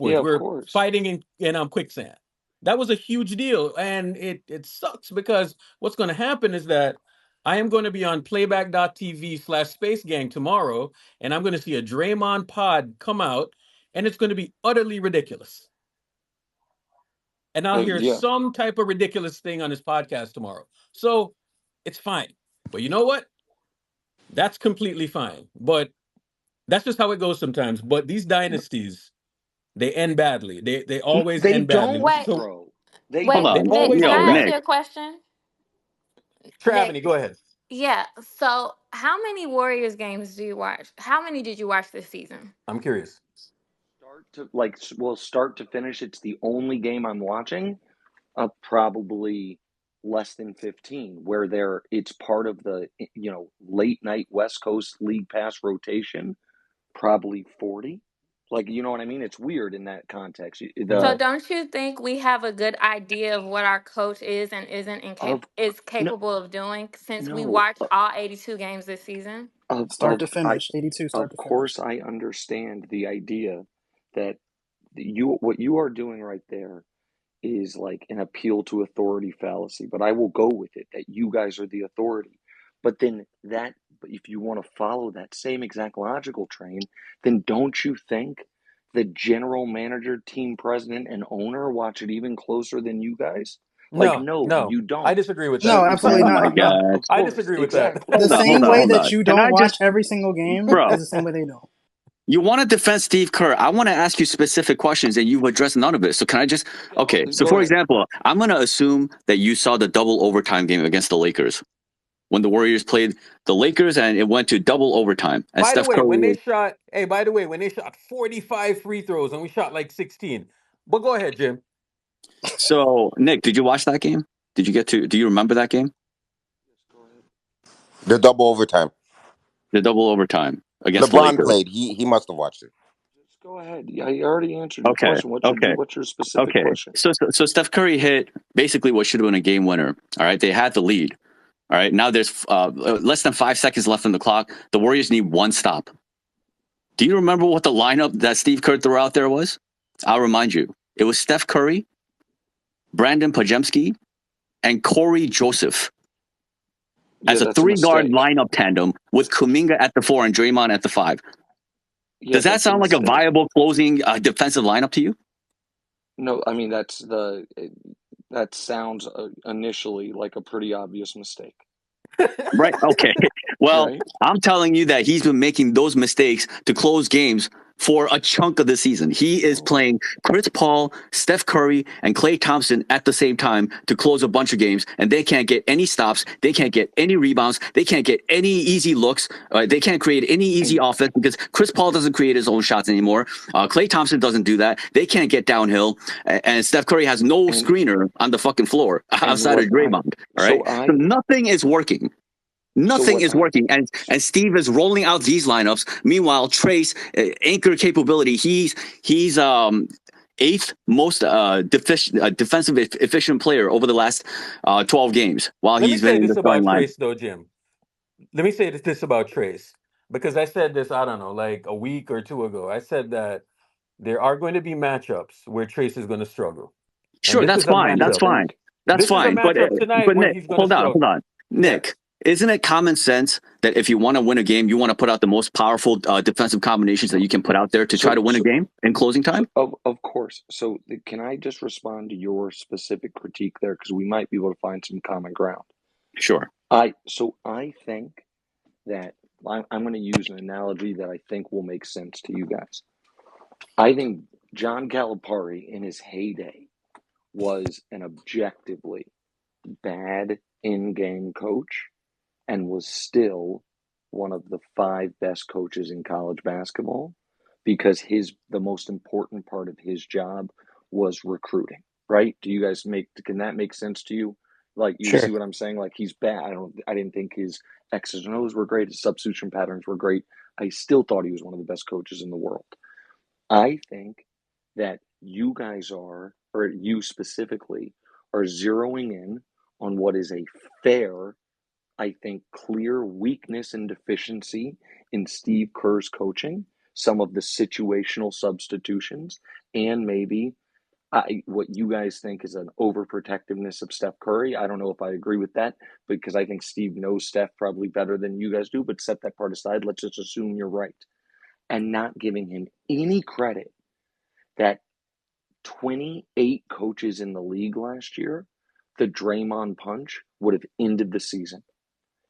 Yeah, upwards. of We're course. fighting in quicksand. That was a huge deal, and it sucks because what's going to happen is that I am going to be on playback.tv/Space Gang tomorrow, and I'm going to see a Draymond pod come out, and it's going to be utterly ridiculous. And I'll hear Yeah. some type of ridiculous thing on his podcast tomorrow. So it's fine. But you know what? That's completely fine. But that's just how it goes sometimes. But these dynasties, they end badly. They always They end badly. don't, Wait, So bro. They Hold wait, they don't. on. Nick, always can Yo, end I ask Nick. you badly. a question? Travany, Nick, go ahead. yeah. So, how many Warriors games do you watch? How many did you watch this season? I'm curious. Start to finish, it's the only game I'm watching. Probably less than 15, where it's part of the late night West Coast League Pass rotation. Probably 40. Like, you know what I mean? It's weird in that context. So, The don't you think we have a good idea of what our coach is and isn't of is no capable of doing since we no watched all 82 games this season? Start to finish. 82 start of to finish. course I understand the idea that what you are doing right there is like an appeal to authority fallacy, but I will go with it that you guys are the authority. But then if you want to follow that same exact logical train, then don't you think the general manager, team president, and owner watch it even closer than you guys? Like, No, no, no. you I don't. disagree with No, that. absolutely Oh Exactly. not. my No. God. Of I course. disagree with that. Exactly. The Hold on, hold same on, way hold that on. you Can don't I watch just, every single game bro? is the same way they don't. You want to defend Steve Kerr. I want to ask you specific questions, and you've addressed none of it. So can I just? Okay. So Go for ahead. example, I'm going to assume that you saw the double overtime game against the Lakers when the Warriors played the Lakers, and it went to double overtime, and By the Steph way, Curry when they was. shot, hey, by the way, when they shot 45 free throws and we shot like 16. But go ahead, Jim. So Nick, did you watch that game? Did you get to? Do you remember that game? Go ahead. The double overtime. The double overtime against the LeBron Lakers. played. He must have watched it. Just go ahead. Yeah, you already answered your Okay. question. Okay. What's your specific Okay. question? So Steph Curry hit basically what should have been a game winner. All right. They had the lead. All right. Now there's less than 5 seconds left on the clock. The Warriors need one stop. Do you remember what the lineup that Steve Kerr threw out there was? I'll remind you. It was Steph Curry, Brandon Pajemski, and Corey Joseph Yeah, as a that's a 3-guard mistake. lineup tandem with Kuminga at the 4 and Draymond at the 5. Yeah, Does that that's a sound like a mistake. viable closing defensive lineup to you? No, I mean that sounds initially like a pretty obvious mistake, Right. Okay. Well, right? I'm telling you that he's been making those mistakes to close games for a chunk of the season. He is Oh, playing Chris Paul, Steph Curry, and Klay Thompson at the same time to close a bunch of games, and they can't get any stops. They can't get any rebounds. They can't get any easy looks. They can't create any easy and offense because Chris Paul doesn't create his own shots anymore. Klay Thompson doesn't do that. They can't get downhill, and Steph Curry has no and screener on the fucking floor and outside of what I Draymond. All right. so So I nothing is working. so Nothing what is I working, and Steve is rolling out these lineups. Meanwhile, Trace anchor capability. He's eighth most defensive efficient player over the last 12 games while Let me he's been say in this the starting about line. Trace, though, Jim. Let me say this about Trace because I said this, I don't know, like a week or two ago. I said that there are going to be matchups where Trace is going to struggle. And Sure, this that's is a fine. That's matchup. fine. That's This is a fine. matchup tonight But where Nick, he's going to hold on, hold struggle. on, Yeah. Nick. Isn't it common sense that if you want to win a game, you want to put out the most powerful defensive combinations that you can put out there to try to win a so game in closing time? of course. So can I just respond to your specific critique there because we might be able to find some common ground. Sure. I think that I'm going to use an analogy that I think will make sense to you guys. I think John Calipari in his heyday was an objectively bad in-game coach and was still one of the 5 best coaches in college basketball because the most important part of his job was recruiting, right? Do you guys can that make sense to you? Like, you see Sure. what I'm saying? Like, he's bad. I didn't think his X's and O's were great. His substitution patterns were great. I still thought he was one of the best coaches in the world. I think that you guys are, or you specifically, are zeroing in on what is a fair, I think, clear weakness and deficiency in Steve Kerr's coaching, some of the situational substitutions, and maybe what you guys think is an overprotectiveness of Steph Curry. I don't know if I agree with that because I think Steve knows Steph probably better than you guys do, but set that part aside. Let's just assume you're right. And not giving him any credit that 28 coaches in the league last year, the Draymond punch would have ended the season.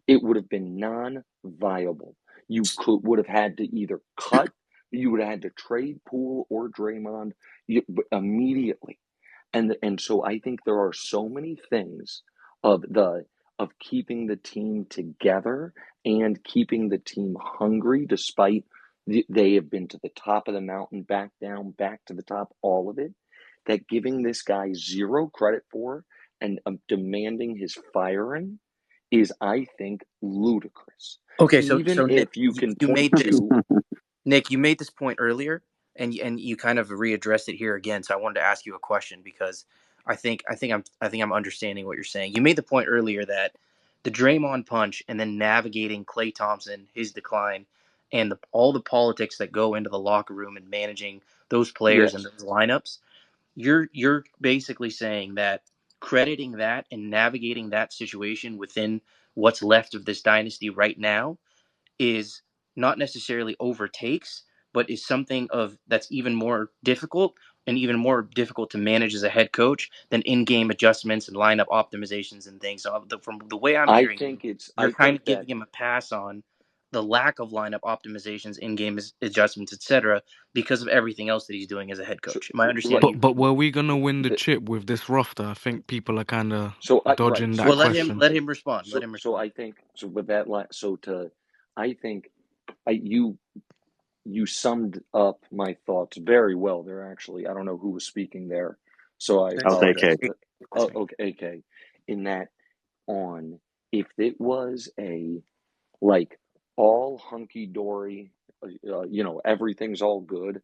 It would have been non-viable. You would have had to either cut, you would have had to trade Poole or Draymond immediately. And so I think there are so many things of keeping the team together and keeping the team hungry despite they have been to the top of the mountain, back down, back to the top, all of it, that giving this guy zero credit for and demanding his firing is, I think, ludicrous. Okay, so Even Nick, if you can you point made this. to, Nick, you made this point earlier, and you kind of readdressed it here again. So I wanted to ask you a question because I think I'm understanding what you're saying. You made the point earlier that the Draymond punch and then navigating Klay Thompson, his decline, and all the politics that go into the locker room and managing those players and yes, those lineups. You're basically saying that crediting that and navigating that situation within what's left of this dynasty right now is not necessarily overtakes, but is something of that's even more difficult and even more difficult to manage as a head coach than in-game adjustments and lineup optimizations and things. So from the way I'm hearing you, you're I kind of think that, giving him a pass on the lack of lineup optimizations, in-game adjustments, etc., because of everything else that he's doing as a head so, coach. Am I right, understanding you? But were we gonna win the the, chip with this roster? I think people are kind of right, dodging so that Well, let to, him question. let him respond. Let him so respond. I think, so with that, so to, I think you summed up my thoughts very well there, actually. I don't know who was speaking there, so I That was AK. apologize. Oh, okay, okay. In that, on, if it was a, like, all hunky-dory, everything's all good,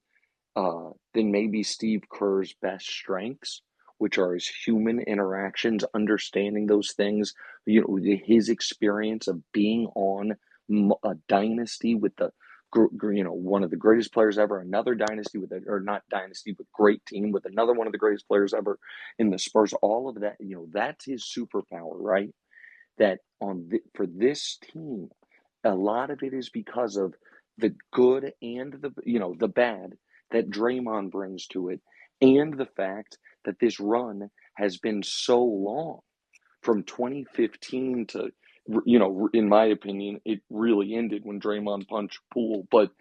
then maybe Steve Kerr's best strengths, which are his human interactions, understanding those things, his experience of being on a dynasty with one of the greatest players ever, another dynasty or not dynasty, but great team with another one of the greatest players ever in the Spurs, all of that, that's his superpower, right? That for this team, a lot of it is because of the good and the bad that Draymond brings to it, and the fact that this run has been so long from 2015 to, in my opinion, it really ended when Draymond punched Poole, but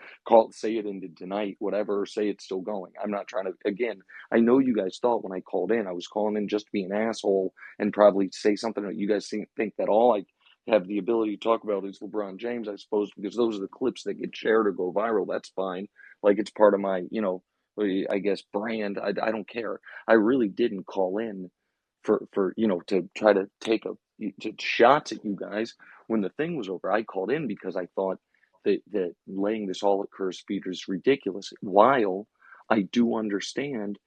say it ended tonight, whatever, or say it's still going. I'm not trying to, again, I know you guys thought when I called in, I was calling in just to be an asshole and probably say something that you guys think that all I have the ability to talk about is LeBron James, I suppose, because those are the clips that get shared or go viral. That's fine. Like, it's part of my, I guess, brand. I don't care. I really didn't call in for to try to take shots at you guys when the thing was over. I called in because I thought that laying this all at Kerr's feet is ridiculous. While I do understand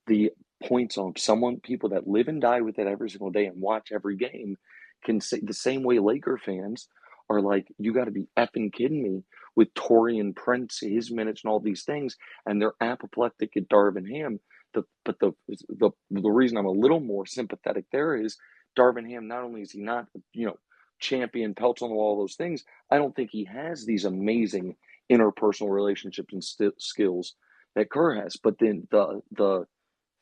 the points on people that live and die with it every single day and watch every game can say the same way Laker fans are like, you got to be effing kidding me with Torian Prince, his minutes and all these things, and they're apoplectic at Darvin Ham. But the reason I'm a little more sympathetic there is Darvin Ham, not only is he not, champion, pelts on the wall, those things, I don't think he has these amazing interpersonal relationships and skills that Kerr has. But then the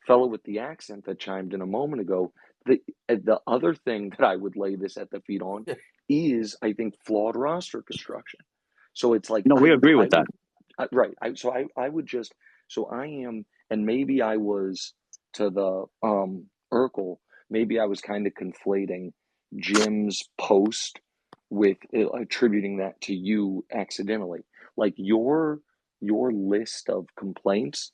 fellow with the accent that chimed in a moment ago, the other thing that I would lay this at the feet on is, I think, flawed roster construction. So it's like No, we agree with that. right. I would just, so I am, and maybe I was to the Urkel, maybe I was kind of conflating Jim's post with attributing that to you accidentally. Like your list of complaints,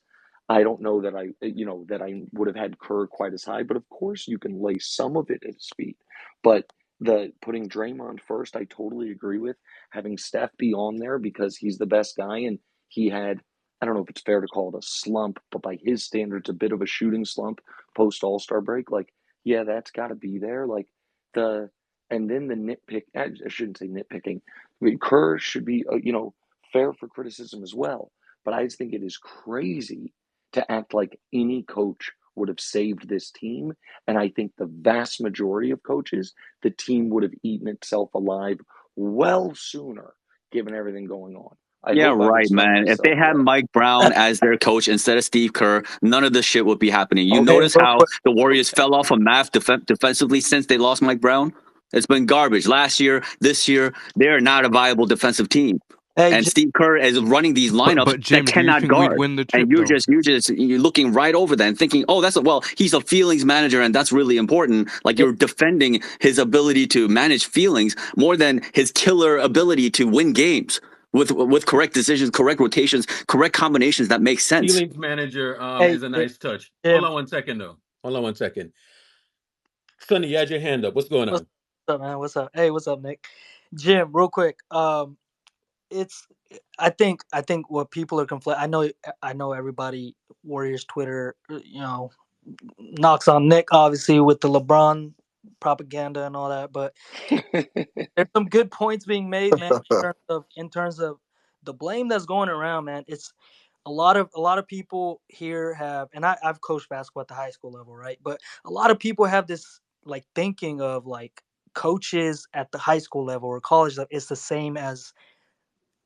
I don't know that I would have had Kerr quite as high, but of course you can lay some of it at his feet. But The putting Draymond first, I totally agree with. Having Steph be on there because he's the best guy, and he had, I don't know if it's fair to call it a slump, but by his standards, a bit of a shooting slump post All-Star break. Like, yeah, that's got to be there. Like and then the nitpick. I shouldn't say nitpicking. I mean, Kerr should be, fair for criticism as well. But I just think it is crazy to act like any coach would have saved this team. And I think the vast majority of coaches, the team would have eaten itself alive well sooner, given everything going on. I Yeah, hope I've right, explained man. If they myself had well. Mike Brown as their coach instead of Steve Kerr, none of this shit would be happening. You Okay, notice real how quick. the Warriors okay. fell off a map defensively since they lost Mike Brown? It's been garbage. Last year, this year, they're not a viable defensive team. Hey, And Steve Kerr is running these lineups But that Jim, do you cannot think we'd guard. win the And chip though? you're looking right over that and thinking, oh, he's a feelings manager, and that's really important. Like, you're defending his ability to manage feelings more than his killer ability to win games with correct decisions, correct rotations, correct combinations that make sense. Feelings manager hey, is a nice touch. Hold Jim, on 1 second though. Hold on 1 second. Sonny, you had your hand up. What's going what's on? up, man? What's up? Hey, what's up, Nick? Jim, real quick. It's I think what people are conflating. I know everybody Warriors Twitter, knocks on Nick obviously with the LeBron propaganda and all that, but there's some good points being made, man. In terms of the blame that's going around, man. It's a lot of people here have, and I've coached basketball at the high school level, right? But a lot of people have this like thinking of like coaches at the high school level or college level. It's the same as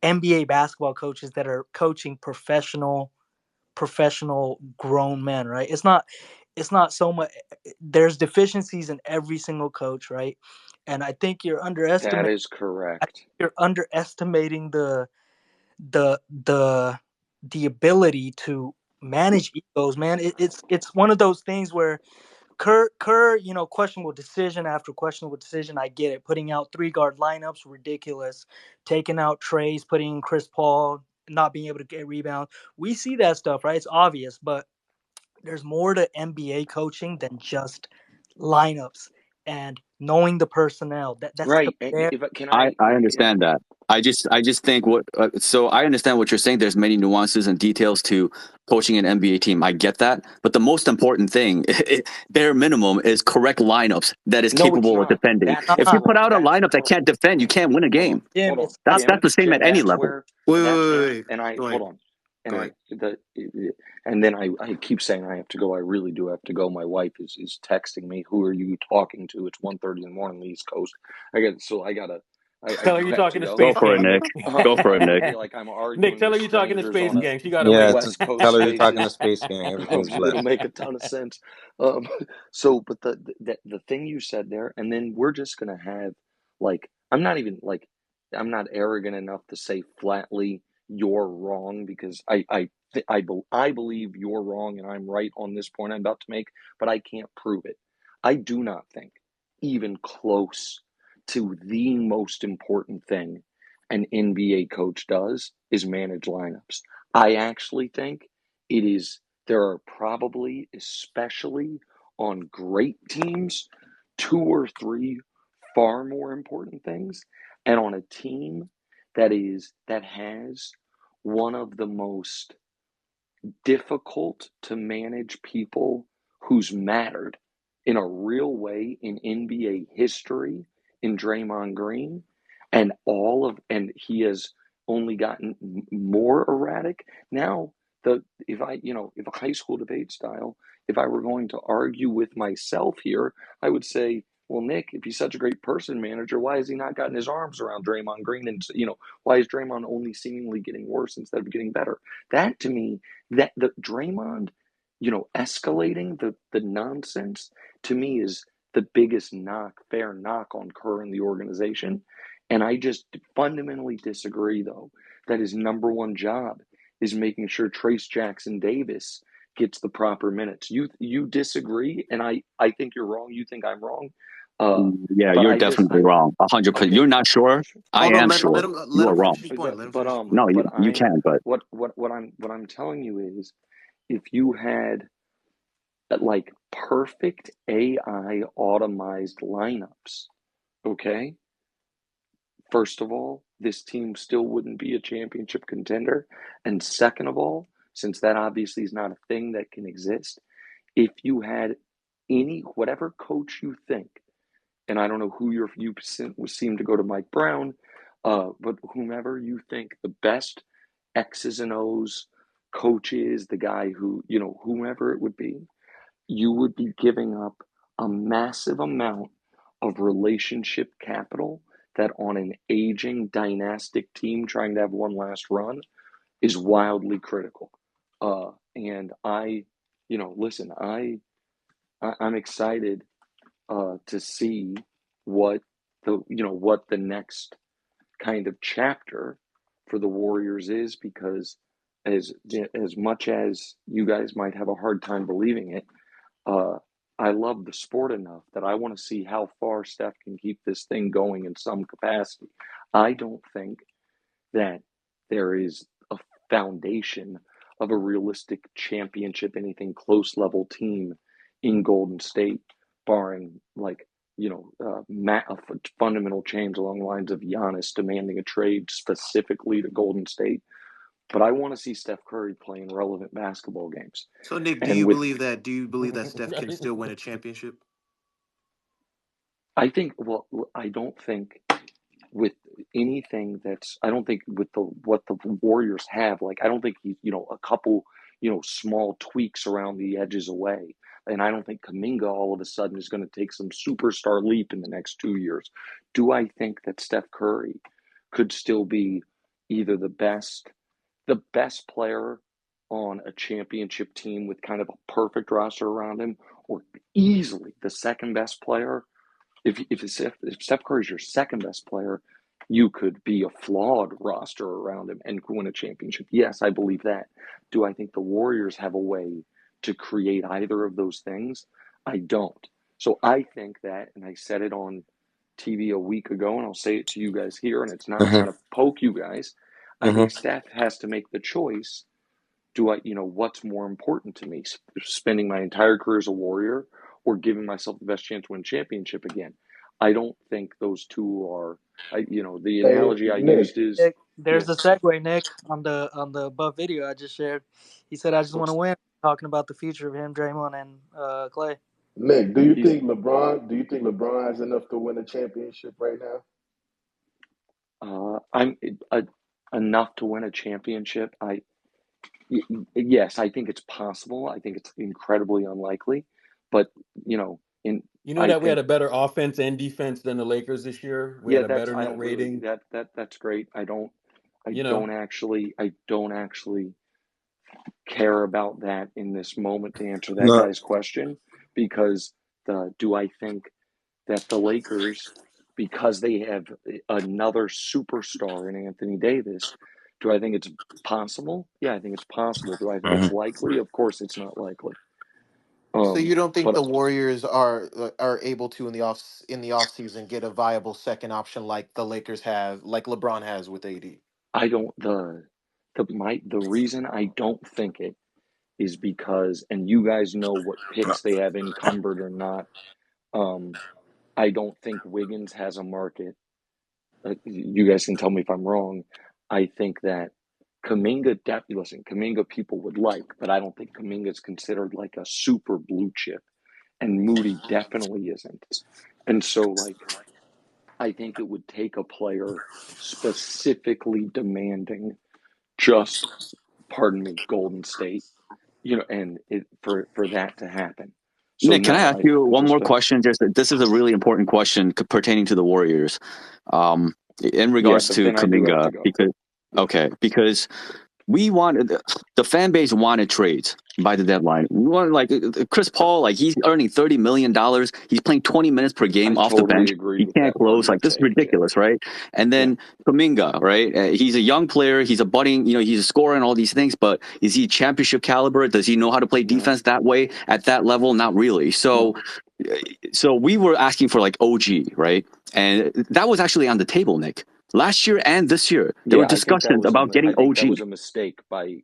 NBA basketball coaches that are coaching professional grown men, right? It's not so much. There's deficiencies in every single coach, right? And I think you're That underestimating. is correct. You're underestimating the the the ability to manage egos, man. It's one of those things where Kerr, questionable decision after questionable decision. I get it. Putting out 3 guard lineups, ridiculous. Taking out Trays, putting in Chris Paul, not being able to get rebounds. We see that stuff, right? It's obvious, but there's more to NBA coaching than just lineups and knowing the personnel. That's the Right. bare. If can I understand that. I just think so I understand what you're saying. There's many nuances and details to coaching an NBA team. I get that, but the most important thing, bare minimum, is correct lineups that is No, it's capable of not. defending. That's If hold you Not on. put out a That's lineup that hold on. can't defend, you can't win a Hold on. game. Jim. Hold on. It's not. That's the same at any That's level. where Wait, that's wait, wait, where wait. and I Go hold ahead. on. And Go I ahead. the and then I keep saying I have to go. I really do have to go. My wife is texting me. Who are you talking to? It's 1:30 in the morning, on the East Coast. I Tell her do you're have to talking to go. Go Space for it, Gang. Nick. Go for it, I Nick. feel like I'm Nick, arguing tell with her you're talking to strangers Space on a Gang. She gotta Yeah, wait. West Coast tell her you're talking to Spaces. Space Gang. Everything's It'll blessed. make a ton of sense. But the thing you said there, and then we're just gonna have like I'm not arrogant enough to say flatly you're wrong because I believe you're wrong and I'm right on this point I'm about to make, but I can't prove it. I do not think even close to the most important thing an NBA coach does is manage lineups. I actually think it is there are probably, especially on great teams, 2 or 3 far more important things. And on a team that has one of the most difficult to manage people who's mattered in a real way in NBA history in Draymond Green, and he has only gotten more erratic. Now, if a high school debate style, if I were going to argue with myself here, I would say, well, Nick, if he's such a great person manager, why has he not gotten his arms around Draymond Green? And why is Draymond only seemingly getting worse instead of getting better? That to me, that the Draymond, escalating the nonsense to me is the biggest fair knock on Kerr and the organization. And I just fundamentally disagree, though, that his number one job is making sure Trace Jackson Davis gets the proper minutes. You disagree, and I think you're wrong. You think I'm wrong. Yeah, But you're I just definitely I wrong. 100%. okay, You're not sure. sure. I Hold on, am let sure. him You are finish wrong. his point. Let him finish his point. No, you I'm can, but what I'm telling you is if you had like perfect AI automized lineups, Okay? First of all, this team still wouldn't be a championship contender. And second of all, since that obviously is not a thing that can exist, if you had whatever coach you think, and I don't know who you seem to go to Mike Brown, but whomever you think the best X's and O's coach is, the guy who, whomever it would be, you would be giving up a massive amount of relationship capital that on an aging dynastic team trying to have one last run is wildly critical. And listen, I'm excited to see what the next kind of chapter for the Warriors is, because as much as you guys might have a hard time believing it, I love the sport enough that I want to see how far Steph can keep this thing going in some capacity. I don't think that there is a foundation of a realistic championship, anything close level team in Golden State, barring a fundamental change along the lines of Giannis demanding a trade specifically to Golden State. But I want to see Steph Curry playing relevant basketball games. So Nick, do And you with, believe that Steph can still win a championship? I don't think with anything I don't think with what the Warriors have, I don't think he's, a couple, small tweaks around the edges away. And I don't think Kuminga all of a sudden is going to take some superstar leap in the next 2 years. Do I think that Steph Curry could still be either the best player on a championship team with kind of a perfect roster around him, or easily the second best player? If Steph Curry's your second best player, you could be a flawed roster around him and win a championship. Yes, I believe that. Do I think the Warriors have a way to create either of those things? I don't. So I think that, and I said it on TV a week ago, and I'll say it to you guys here, and it's not trying to poke you guys. I think Steph has to make the choice. What's more important to me, spending my entire career as a Warrior or giving myself the best chance to win a championship again? I don't think those two are, the analogy I used is, Nick, there's a segue, Nick, on the above video I just shared. He said, "I just want to win," talking about the future of him, Draymond, and Clay. Nick, do you think LeBron has enough to win a championship right now? Enough to win a championship. Yes, I think it's possible. I think it's incredibly unlikely, but we had a better offense and defense than the Lakers this year. We had a better net rating. That's great. I don't actually care about that in this moment to answer that guy's question, because do I think that the Lakers, because they have another superstar in Anthony Davis, do I think it's possible? Yeah, I think it's possible. Do I think it's likely? Of course, it's not likely. So you don't think the Warriors are able to in the off season get a viable second option like the Lakers have, like LeBron has with AD? I don't. The reason I don't think it is because, and you guys know what picks they have encumbered or not. I don't think Wiggins has a market. You guys can tell me if I'm wrong. I think that Kuminga people would like, but I don't think Kuminga is considered like a super blue chip, and Moody definitely isn't. And so, I think it would take a player specifically demanding just, Golden State, and for that to happen. So Nick, can I ask you one more question? This is a really important question pertaining to the Warriors, in regards to Kuminga, because we wanted, the fan base wanted trades by the deadline. We wanted Chris Paul, he's earning $30 million. He's playing 20 minutes per game off the bench. He can't close. This is ridiculous, right? And then Kuminga, right? He's a young player. He's a budding, he's a scorer and all these things, but is he championship caliber? Does he know how to play defense that way at that level? Not really. So we were asking for OG, right? And that was actually on the table, Nick. Last year and this year, there were discussions about getting OG. That was a mistake so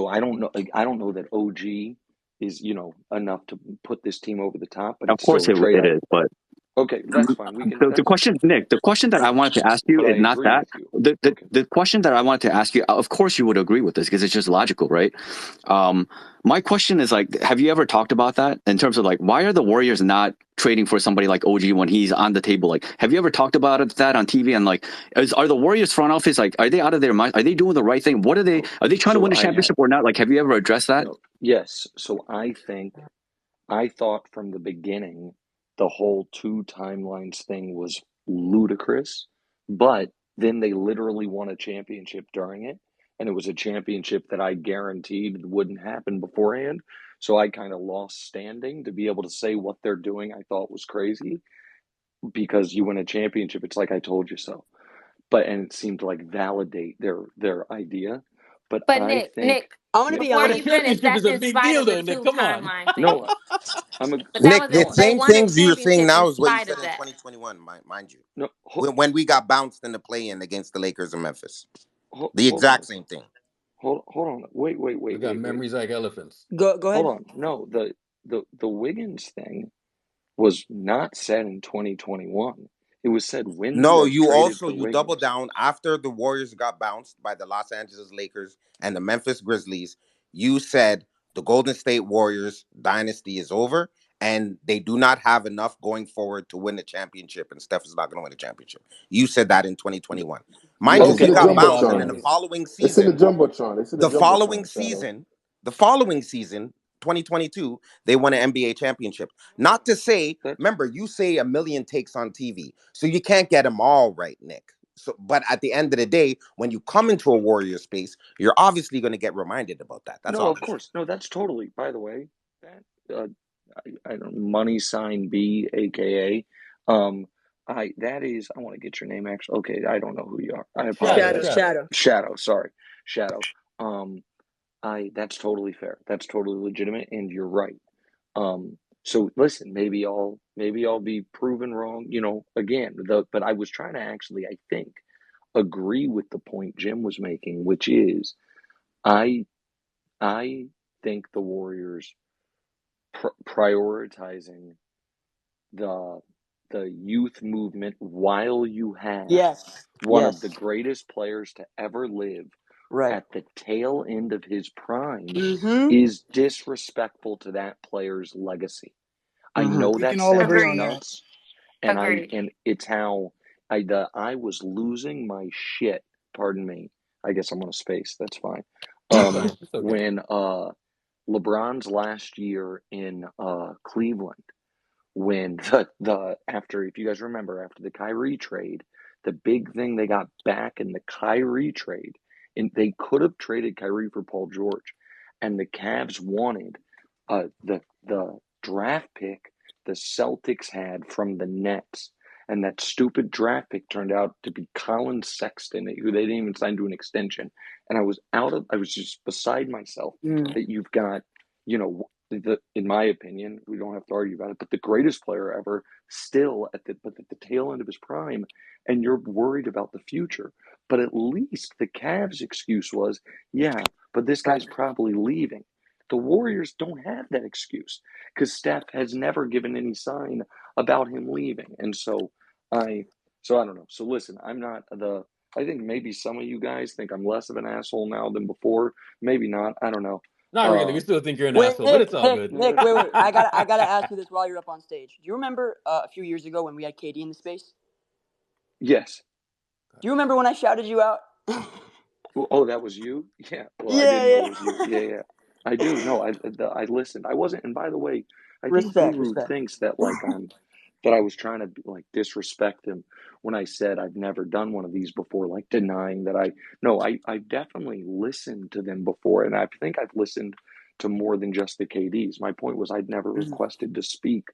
I don't know. I don't know that OG is enough to put this team over the top, but Of it's still course a trade. it is, but Okay, that's fine. We can. the question, Nick, the question that I wanted to ask you But I is not agree that. with you. The question that I wanted to ask you, of course you would agree with this because it's just logical, right? My question is like, have you ever talked about that in terms of like, why are the Warriors not trading for somebody like OG when he's on the table? Like, have you ever talked about that on TV? And like, are the Warriors front office like, are they out of their mind? Are they doing the right thing? What are they? Are they trying to win a championship or not? Like, have you ever addressed that? Yes. So I thought from the beginning the whole two timelines thing was ludicrous, but then they literally won a championship during it, and it was a championship that I guaranteed wouldn't happen beforehand. So I kind of lost standing to be able to say what they're doing. I thought was crazy because you win a championship, it's like I told you so. And it seemed to like validate their idea. But But I think Nick, I'm gonna yep. be before But a honest. you finish, championship is that's a in big spite deal, of the though, Nick. two Come on. timeline thing. No, I'm a But that Nick, was the they same won a things you're saying championship in now is what you spite said of in that. 2021, mind you. no. When we got bounced in the play-in against the Lakers in Memphis. The Hold on. exact same thing. Hold on. Wait. We got memories like elephants. Go Hold ahead. on. No, the Wiggins thing was not said in 2021. It was said when you No, guys traded for you double Wiggins. down after the Warriors got bounced by the Los Angeles Lakers and the Memphis Grizzlies. You said the Golden State Warriors dynasty is over and they do not have enough going forward to win the championship, and Steph is not going to win the championship. You said that in 2021. Mind Yeah, you, it's in we Okay, the got okay, bounced, okay. and in jumbotron. the following It's in the season, jumbotron. It's in the the following jumbotron, Shadow. season, the following season, 2022, they won an NBA championship. Not to say, That's remember, you say a million takes on TV, so you can't get them all right, Nick. So, but at the end of the day, when you come into a Warrior space, you're obviously going to get reminded about that. That's no, all of I'm saying. course. No, that's totally. By the way, that I don't money sign B, aka that is. I want to get your name actually. Okay, I don't know who you are. I Shadow, Shadow, apologize. shadow. shadow. Shadow. Sorry, Shadow. That's totally fair. That's totally legitimate, and you're right. So listen, maybe I'll be proven wrong. Again, but I was trying to actually, I think, agree with the point Jim was making, which is I I think the Warriors prioritizing the the youth movement while you have Yes. one of the Yes. greatest players to ever live Right. at the tail end of his prime Mm-hmm. is disrespectful to that player's legacy. I Mm-hmm. know We can that all sounds agree on Agreed. that. nuts, and Agreed. it's how I was losing my shit. Pardon me. I guess I'm on a space. That's fine. It's fine. It's okay. When LeBron's last year in Cleveland, when the after, if you guys remember, after the Kyrie trade, the big thing they got back in the Kyrie trade, and they could have traded Kyrie for Paul George, and the Cavs wanted the draft pick the Celtics had from the Nets. And that stupid draft pick turned out to be Colin Sexton, who they didn't even sign to an extension. And I was just beside myself Mm. that you've got, in my opinion, we don't have to argue about it, but the greatest player ever still at the tail end of his prime, and you're worried about the future. But at least the Cavs' excuse was, yeah, but this Right. guy's probably leaving. The Warriors don't have that excuse because Steph has never given any sign about him leaving. And I I don't know. So listen, I think maybe some of you guys think I'm less of an asshole now than before. Maybe not. I don't know. Not really. We still think you're an Wait, asshole, but it's all Nick, good. No, Nick, that's wait. fine. I gotta ask you this while you're up on stage. Do you remember a few years ago when we had KD in the space? Yes. Do you remember when I shouted you out? Oh, that was you? Yeah. Well, I Yeah, didn't know it yeah. was you. Yeah, yeah. I do. No, I listened. I wasn't. And by the way, I think Respect, Guru respect. thinks that that I was trying to like disrespect him when I said I've never done one of these before, like denying that no, I definitely listened to them before, and I think I've listened to more than just the KDs. My point was I'd never Mhm. requested to speak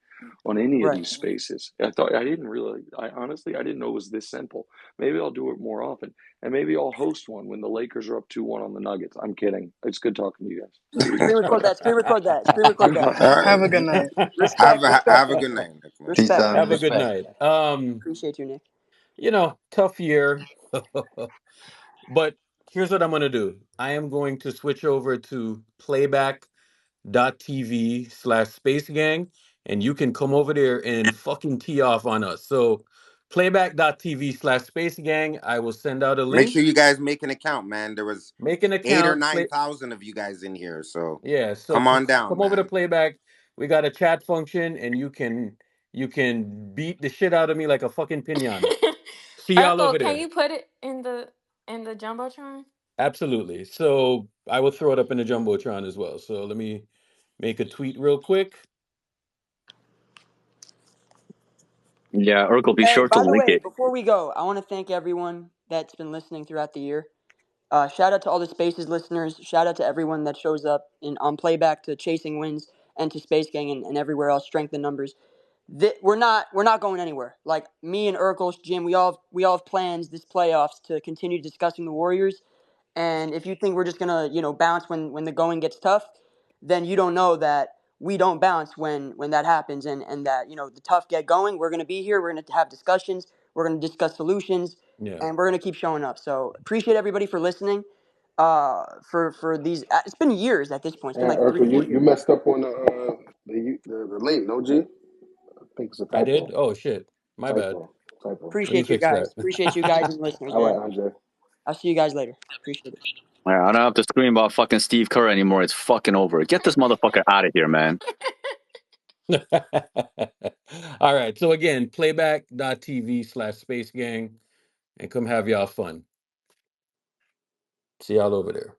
on any of Right. these spaces. I honestly, I didn't know it was this simple. Maybe I'll do it more often. And maybe I'll host one when the Lakers are up 2-1 on the Nuggets. I'm kidding. It's good talking to you guys. Screen record that. Screen record that. Screen record that. Goodbye. All Have right. a good night. Respect, respect, Have a good night, Nick, man. Peace respect. out, Have a Nick. good Respect. night. Appreciate you, Nick. Tough year. But here's what I'm going to do. I am going to switch over to playback playback.tv/Space Gang, and you can come over there and fucking tee off on us. So playback.tv/Space Gang. I will send out a Make sure link. you guys make an account, man. There was Make an 8 or account. 9,000 of you guys in here, so Yeah, so come on down, come over to man. Playback. We got a chat function, and you can beat the shit out of me like a fucking pinata. See y'all Urkel, over can there. you put it in the jumbotron? Absolutely. So I will throw it up in the jumbotron as well. So let me make a tweet real quick. Yeah, Urkel, be Hey, sure to by the link way, it. before we go, I want to thank everyone that's been listening throughout the year. Shout out to all the Spaces listeners. Shout out to everyone that shows up on Playback, to Chasing Wins, and to Space Gang, and everywhere else. Strength in numbers. We're not going anywhere. Like me and Urkel, Jim, we all have plans this playoffs to continue discussing the Warriors. And if you think we're just gonna bounce when the going gets tough, then you don't know that we don't bounce when that happens, and that the tough get going. We're gonna be here. We're gonna have discussions. We're gonna discuss solutions, Yeah. and we're gonna keep showing up. So appreciate everybody for listening. For these, it's been years at this point. It's been And like Urkel, 3 4 you years. messed up on the link, no G? I think it's a I did? typo. Oh shit. My bad. Typo. Typo. Let me Appreciate you fix that. guys. Appreciate you guys and listeners, All right, man. Andre. I'll see you guys later. Appreciate it. I don't have to scream about fucking Steve Kerr anymore. It's fucking over. Get this motherfucker out of here, man. All right. So again, playback.tv/Space Gang, and come have y'all fun. See y'all over there.